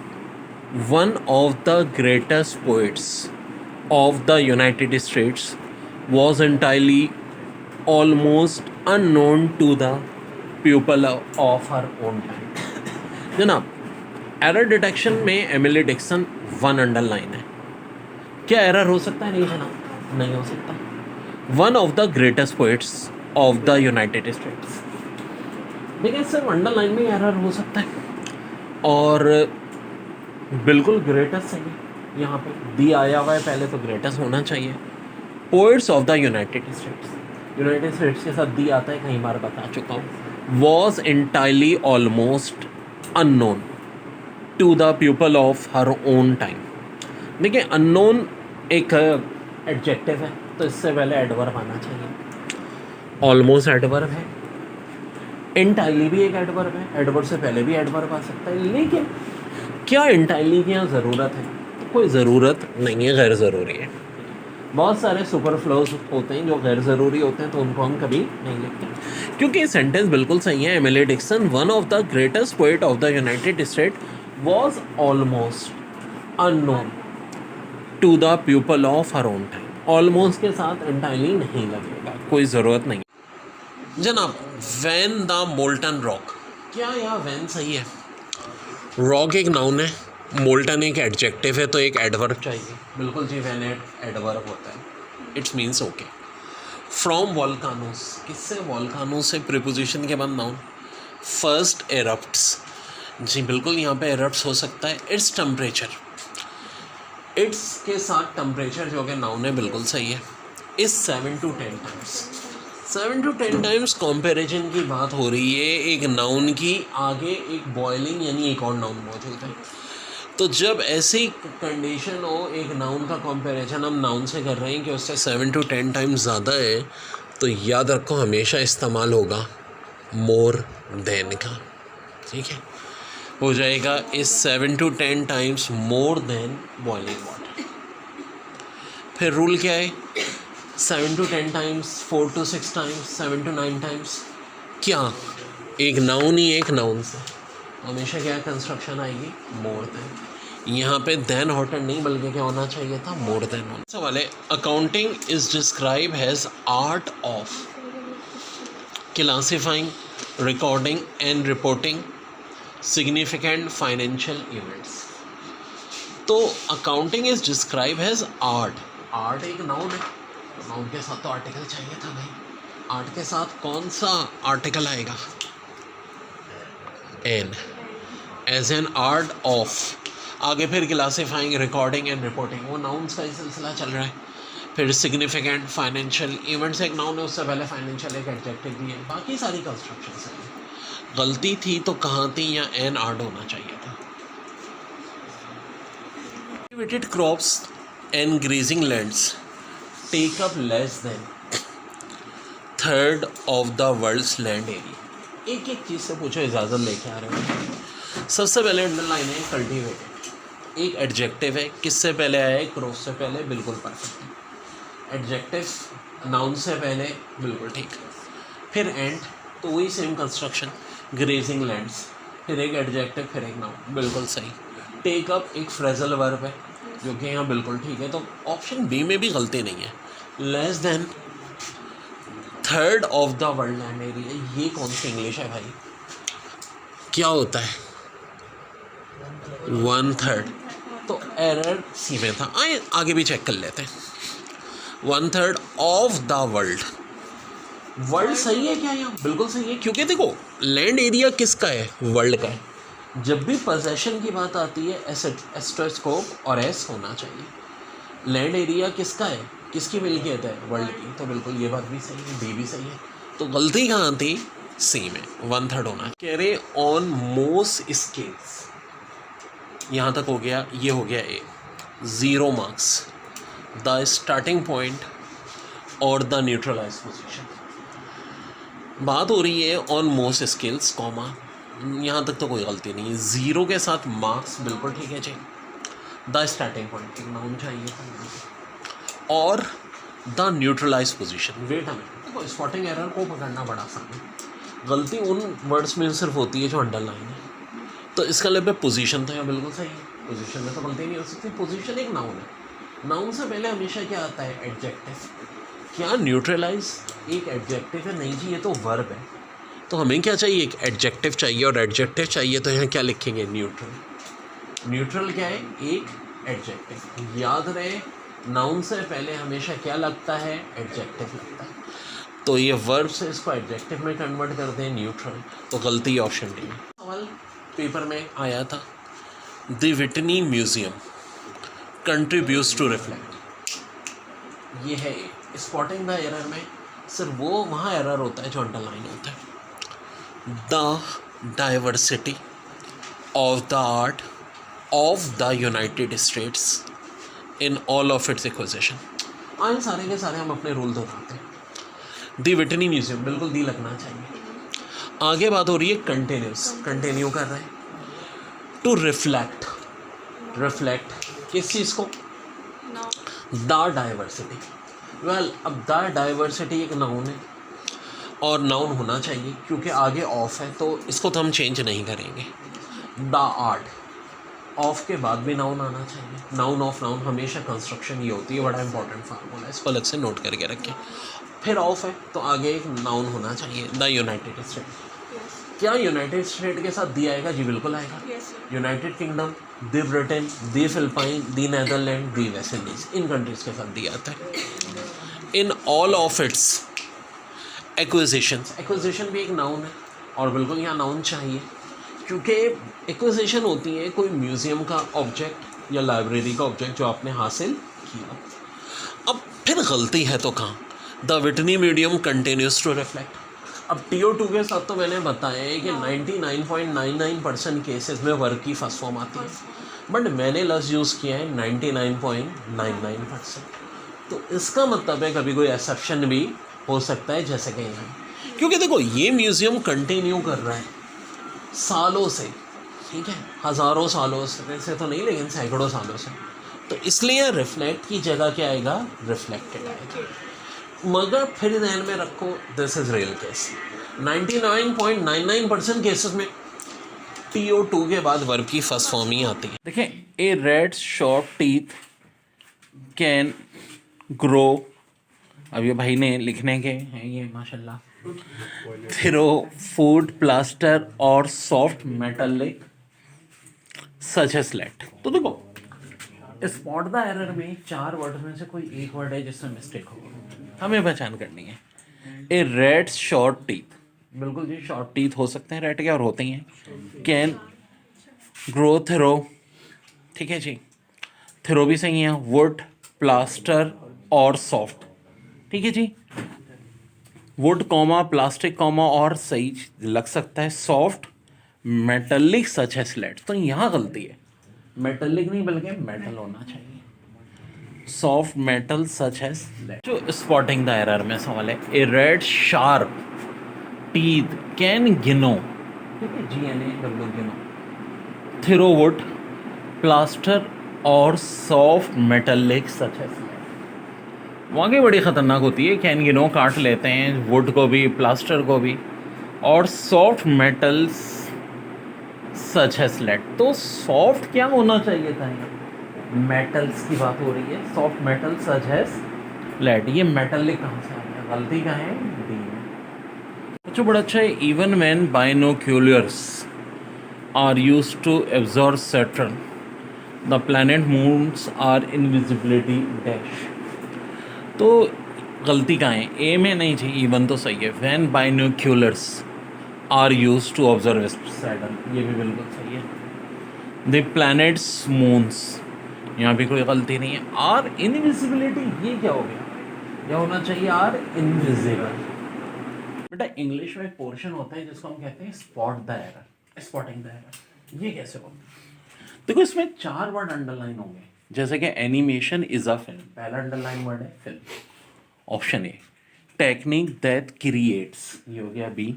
Speaker 1: one of the greatest poets of the United States, was entirely almost unknown to the people of her own time. जनाब, एरर डिटेक्शन में Emily Dixon 1 underline है। क्या error हो सकता है? नहीं जनाब, नहीं हो सकता। One of the greatest poets of the United states, देखिए सिर्फ अंडरलाइन में एरर हो सकता है, और बिल्कुल ग्रेटेस्ट सही है। यहाँ पे दी आया हुआ है पहले, तो ग्रेटेस्ट होना चाहिए। Poets of the United states, United states के साथ दी आता है, कई बार बता चुका हूँ। Was entirely almost unknown to the people of her own time. देखिए अननोन एक एडजेक्टिव है, तो इससे पहले एडवर्ब आना चाहिए। ऑलमोस्ट एडवर्ब है, एंटायरली भी एक एडवर्ब है, एडवर्ब से पहले भी एडवर्ब आ सकता है। लेकिन क्या एंटायरली की यहाँ ज़रूरत है? कोई ज़रूरत नहीं है, गैर ज़रूरी है। बहुत सारे सुपरफ्लोज होते हैं जो गैर ज़रूरी होते हैं, तो उनको हम कभी नहीं लिखते, क्योंकि सेंटेंस बिल्कुल सही है। Emily Dickson, one of the greatest poet of the United State, was almost unknown to the people of her own time. Almost के साथ एंटायरली नहीं लगेगा, कोई ज़रूरत नहीं। जनाब, वैन द मोल्टन रॉक, क्या यहाँ वैन सही है? रॉक एक नाउन है, मोल्टन एक एडजेक्टिव है, तो एक एडवर्ब चाहिए। बिल्कुल जी, वैन एडवर्ब होता है, इट्स मीन्स ओके। फ्रॉम वॉल्कानोस, किससे? वॉल्कानो से, प्रीपोजिशन के बाद नाउन। फर्स्ट एरप्ट्स, जी बिल्कुल यहाँ पे एरप्ट्स हो सकता है। इट्स टेम्परेचर, इट्स के साथ टेम्परेचर जो कि नाउन है, बिल्कुल सही है। इस 7 to 10 times, 7 to 10 times comparison की बात हो रही है, एक नाउन की आगे एक बॉयलिंग यानी एक और नाउन मौजूद है। तो जब ऐसी कंडीशन हो, एक नाउन का कंपैरिजन हम नाउन से कर रहे हैं कि उससे 7 to 10 टाइम्स ज़्यादा है, तो याद रखो हमेशा इस्तेमाल होगा मोर देन का। ठीक है, हो जाएगा इस 7 to 10 times more than boiling water. फिर रूल क्या है? 7 to 10 times, 4 to 6 times, 7 to 9 times. क्या एक नाउन ही एक नाउन से हमेशा क्या कंस्ट्रक्शन आएगी? More than. यहाँ पे देन हॉटर नहीं, बल्कि क्या होना चाहिए था? मोर देन होना। सवाल है, accounting is describe as art of classifying, recording and reporting significant financial events. तो accounting is describe as art, art एक नाउन है, नाउन के साथ तो आर्टिकल चाहिए था भाई। आर्ट के साथ कौन सा आर्टिकल आएगा? An, as an art of. आगे फिर क्लासिफाइंग, रिकॉर्डिंग एंड रिपोर्टिंग, वो नाउन्स का ही सिलसिला चल रहा है। फिर सिग्निफिकेंट फाइनेंशियल इवेंट्स एक नाउन है, उससे पहले फाइनेंशियल एक एडजेक्टिव भी है, बाकी सारी कंस्ट्रक्शन है। गलती थी तो कहाँ थी? या एन आर्ट होना चाहिए था। Cultivated crops and grazing lands take up less than third of the world's land area. एक एक चीज़ से पूछो, इजाज़त लेके आ रहे हो। सबसे पहले अंडरलाइन है कल्टिवेटेड, एक एडजेक्टिव है, किससे पहले आया है? क्रॉस से पहले, बिल्कुल परफेक्ट है। एडजेक्टिव नाउन से पहले, बिल्कुल ठीक। फिर एंड, तो वही सेम कंस्ट्रक्शन, ग्रेजिंग लैंड्स, फिर एक एडजेक्टिव, फिर एक नाउन, बिल्कुल सही। टेक अप एक फ्रेजल वर्ब है, जो कि यहाँ बिल्कुल ठीक है, तो ऑप्शन बी में भी गलती नहीं है। Less than third of the world land area, ये कौन सी इंग्लिश है भाई? क्या होता है? 1/3, तो एरर सी में था। आए आगे भी चेक कर लेते हैं। 1/3 ऑफ द वर्ल्ड, वर्ल्ड सही है क्या? यहाँ बिल्कुल सही है, क्योंकि देखो लैंड एरिया किसका है? वर्ल्ड का है। जब भी पोजेशन की बात आती है, एस्ट्रोस्कोप और एस होना चाहिए। लैंड एरिया किसका है? किसकी मिल्कियत है? वर्ल्ड की, तो बिल्कुल ये बात भी सही है, डी भी सही है। तो गलती कहाँ थी?
Speaker 3: सी में 1/3 होना। कह रहे ऑन मोस्ट स्केल्स, यहाँ तक हो गया, ये हो गया ए, 0 मार्क्स, द स्टार्टिंग पॉइंट और द न्यूट्रलाइज पोजीशन। बात हो रही है ऑन मोस्ट स्केल्स कॉमा, यहाँ तक तो कोई गलती नहीं है, 0 के साथ मार्क्स बिल्कुल ठीक है जी। द स्टार्टिंग पॉइंट एक नाउन चाहिए था, और द न्यूट्रलाइज पोजीशन। वेट हमें देखो, स्पॉटिंग एरर को पकड़ना बड़ा आसान है, गलती उन वर्ड्स में सिर्फ होती है जो अंडरलाइन है। तो इसका मतलब पोजीशन तो यहाँ बिल्कुल सही है, पोजीशन में तो गलती नहीं हो सकती। पोजीशन एक नाउन है, नाउन से पहले हमेशा क्या आता है, एडजेक्टिव। क्या न्यूट्रलाइज एक एडजेक्टिव है? नहीं जी, ये तो वर्ब है। तो हमें क्या चाहिए, एक एडजेक्टिव चाहिए, और एडजेक्टिव चाहिए तो यहाँ क्या लिखेंगे, न्यूट्रल। न्यूट्रल क्या है, एक एडजेक्टिव। याद रहे नाउन से पहले हमेशा क्या लगता है, एडजेक्टिव लगता है। तो ये वर्ब से इसको एडजेक्टिव में कन्वर्ट कर दें, न्यूट्रल। तो गलती ऑप्शन डी है। सवाल पेपर में आया था, the Whitney museum contributes to reflect, ये है स्पॉटिंग द एरर में सिर्फ वो वहाँ एरर होता है जो अंडरलाइन होता है। The diversity of the art of the United states in all of its acquisition. आए सारे के सारे हम अपने रूल दोहराते हैं। दी विटनी म्यूजियम, बिल्कुल दी लगना चाहिए। आगे बात हो रही है कंटिन्यूस, कंटिन्यू कर रहे हैं। टू रिफ्लेक्ट, रिफ्लेक्ट किस चीज़ को, द डाइवर्सिटी। वेल अब द डाइवर्सिटी एक नाउन है, और नाउन होना चाहिए क्योंकि आगे ऑफ है, तो इसको तो हम चेंज नहीं करेंगे। द आर्ट, ऑफ के बाद भी नाउन आना चाहिए। नाउन ऑफ नाउन हमेशा कंस्ट्रक्शन ये होती है, बड़ा इंपॉर्टेंट फार्मूला है, इसको अलग से नोट करके रखें। फिर ऑफ है तो आगे एक नाउन होना चाहिए, द यूनाइटेड स्टेट। क्या यूनाइटेड स्टेट के साथ दी आएगा, जी बिल्कुल आएगा। United kingdom, the Britain, the Philippine, the Netherland, the West Indies, in countries के साथ दिया आता है। In all of its acquisitions, acquisition भी एक नाउन है, और बिल्कुल यहाँ नाउन चाहिए क्योंकि एक्विजिशन होती है कोई म्यूज़ियम का ऑब्जेक्ट या लाइब्रेरी का ऑब्जेक्ट जो आपने हासिल किया। अब फिर गलती है तो कहाँ, the Whitney museum continues to reflect. अब TO2 के साथ तो मैंने बताया है कि 99.99% केसेस में वर्ब की फर्स्ट फॉर्म आती है, बट मैंने लफ्ज़ यूज़ किया है 99.99%। तो इसका मतलब है कभी कोई एक्सेप्शन भी हो सकता है, जैसे कि यहाँ, क्योंकि देखो ये म्यूज़ियम कंटिन्यू कर रहा है सालों से, ठीक है, हज़ारों सालों से तो नहीं, लेकिन सैकड़ों सालों से। तो इसलिए रिफ्लेक्ट की जगह क्या आएगा, रिफ्लेक्टेड आएगा। मगर फिर ध्यान में रखो, this is real case. 99.99% cases में TO2 के बाद वर्ब की फर्स्ट फॉर्म ही आती है।
Speaker 1: देखें, a red short teeth can grow, अब ये भाई ने लिखने के हैं ये माशाल्लाह, थ्रो फूड प्लास्टर और soft metallic such as lead. तो देखो स्पॉट द एरर में 4 वर्ड में से कोई एक वर्ड है जिसमें मिस्टेक होगी, हमें पहचान करनी है। ए रेड शॉर्ट टीथ, बिल्कुल जी शॉर्ट टीथ हो सकते हैं, रेड के और होते ही हैं। कैन ग्रो थ्रो, ठीक है जी, थ्रो भी सही है। वुड प्लास्टर और सॉफ्ट, ठीक है जी, वुड कॉमा प्लास्टिक कॉमा और सही लग सकता है, सॉफ्ट मेटलिक सच है स्लेट। तो यहाँ गलती है, मेटलिक नहीं बल्कि मेटल होना चाहिए, सॉफ्ट मेटल सच है स्लेट। जो स्पॉटिंग द एरर में सवाल है, ए रेड शार्प टीथ कैन गिनो, ठीक है, GNAW गिनो, थ्रो वुड प्लास्टर और सॉफ्ट मेटलिक सच है स्लेट। वाकई बड़ी ख़तरनाक होती है, कैन गिनो काट लेते हैं, वुड को भी प्लास्टर को भी, और सॉफ्ट मेटल्स सच है स्लेट। तो सॉफ्ट क्या होना चाहिए था, मेटल्स की बात हो रही है, सॉफ्ट मेटल सच है स्लेट। ये मेटलिक कहाँ से आ गया, गलती कहाँ है, डी में। बच्चों बड़ा अच्छा है, even man binoculars are use to absorb Saturn, the planet moons are invisibility dash. तो गलती कहाँ है, ए में नहीं थी, इवन तो सही है। When binoculars are use to observe Saturn, ये भी बिल्कुल सही है। द प्लैनेट्स मून्स, यहाँ भी कोई गलती नहीं है। आर इनविजिबिलिटी, ये क्या हो गया, क्या होना चाहिए, आर इनविजिबल। बेटा इंग्लिश में एक पोर्शन होता है जिसको हम कहते हैं spot the error, spotting the error. ये कैसे होता है? देखो इसमें 4 वर्ड अंडरलाइन होंगे, जैसे कि एनिमेशन इज अ फिल्म, पहला अंडरलाइन वर्ड है film, option A. Technique that creates, ये हो गया B.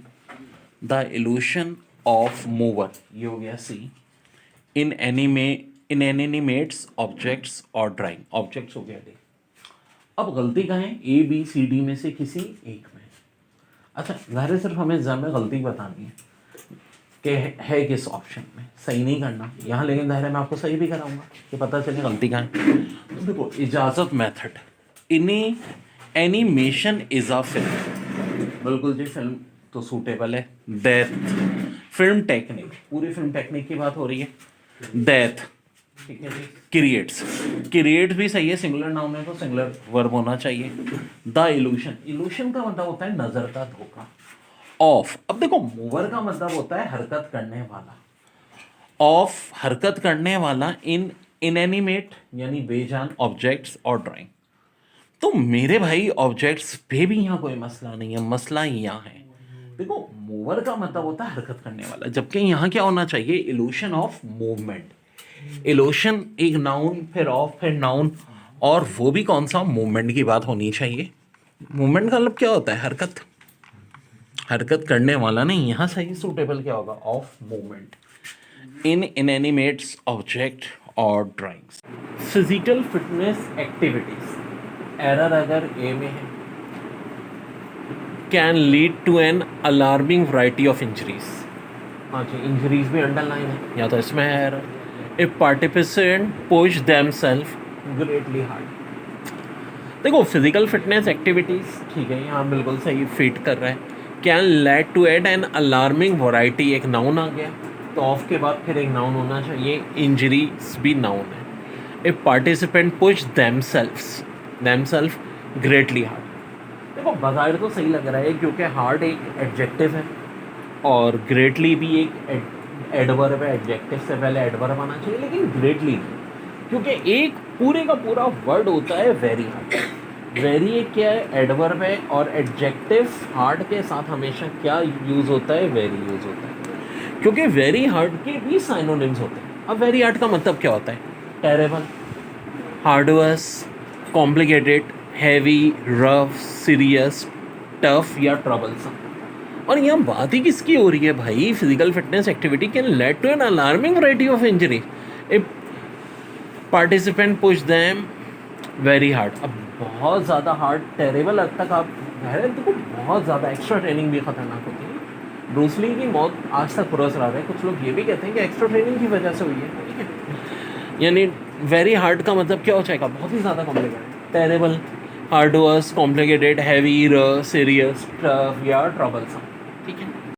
Speaker 1: The illusion of mover, ये हो गया सी। इन एनिमेट्स ऑब्जेक्ट्स और ड्राइंग, ऑब्जेक्ट्स हो गया डी। अब गलती कहाँ है? ए बी सी डी में से किसी एक में। अच्छा ज़ाहिर है सिर्फ हमें एग्जाम में गलती बतानी है कि है किस ऑप्शन में, सही नहीं करना यहाँ, लेकिन ज़ाहिर है मैं आपको सही भी कराऊंगा कि पता चले गलती कहाँ है। तो देखो इजाज़त मेथड, इन्हीं एनिमेशन इज़ अ फिल्म, बिल्कुल जी फिल्म तो सूटेबल है। डेथ, फिल्म टेक्निक, पूरी फिल्म टेक्निक की बात हो रही है। डेथ, ठीक है जी। क्रिएट्स, क्रिएट भी सही है, सिंगुलर नाउन है तो सिंगुलर वर्ब होना चाहिए। द इल्यूशन, इल्यूशन का मतलब होता है नजर का धोखा। ऑफ, अब देखो मूवर का मतलब होता है हरकत करने वाला, ऑफ हरकत करने वाला, इन इनएनिमेट यानी बेजान ऑब्जेक्ट्स और ड्राइंग। तो मेरे भाई ऑब्जेक्ट्स पे भी यहाँ कोई मसला नहीं है, मसला यहाँ है। देखो मूवर का मतलब होता है हरकत करने वाला, जबकि यहाँ क्या होना चाहिए? Evolution of movement. इल्यूशन एक नाउन, फिर ऑफ, फिर नाउन, और वो भी कौन सा? मूवमेंट की बात होनी चाहिए। मूवमेंट का मतलब क्या होता है? हरकत, हरकत करने वाला नहीं। यहाँ सही सूटेबल क्या होगा? Of movement. In inanimates object और drawings. Physical fitness activities, error अगर ए में है, can lead to an alarming variety of injuries. हाँ जी, इंजरीज भी अंडरलाइन है, या तो इसमें है error. If participant push themselves greatly hard. देखो फिजिकल फिटनेस एक्टिविटीज, ठीक है, यहाँ बिल्कुल सही फिट कर रहा है। Can lead to add an alarming variety, एक नाउन आ गया, तो ऑफ के बाद फिर एक नाउन होना चाहिए। इंजरीज भी नाउन है। If participant push themselves greatly hard. देखो बाजार तो सही लग रहा है क्योंकि हार्ड एक एडजेक्टिव है और ग्रेटली भी एक एडवर्ब है, एडजेक्टिव से पहले एडवर्ब आना चाहिए, लेकिन ग्रेटली नहीं, क्योंकि एक पूरे का पूरा वर्ड होता है वेरी हार्ड। वेरी एक क्या है? एडवर्ब है, और एडजेक्टिव हार्ड के साथ हमेशा क्या यूज़ होता है? वेरी यूज़ होता है, क्योंकि वेरी हार्ड के भी साइनोनिम्स होते हैं। अब वेरी हार्ड का मतलब क्या होता है? Terrible, arduous, complicated, heavy, rough, serious, tough या ट्रबलसम। और यहाँ बात ही किसकी हो रही है भाई? Physical fitness activity can lead to an alarming variety of injury if participant push them very hard. अब बहुत ज़्यादा हार्ड, टेरेबल तक आप तो बहुत ज़्यादा एक्स्ट्रा ट्रेनिंग भी खतरनाक होती है। ब्रूस ली की मौत आज तक पुरस्कार है, कुछ लोग ये भी कहते हैं कि एक्स्ट्रा ट्रेनिंग की वजह से हुई है, ठीक है। यानी वेरी हार्ड का मतलब क्या हो जाएगा? बहुत ही ज़्यादा complicated. Terrible, arduous, complicated, heavy, serious, tough या ट्रबलसम, ठीक है।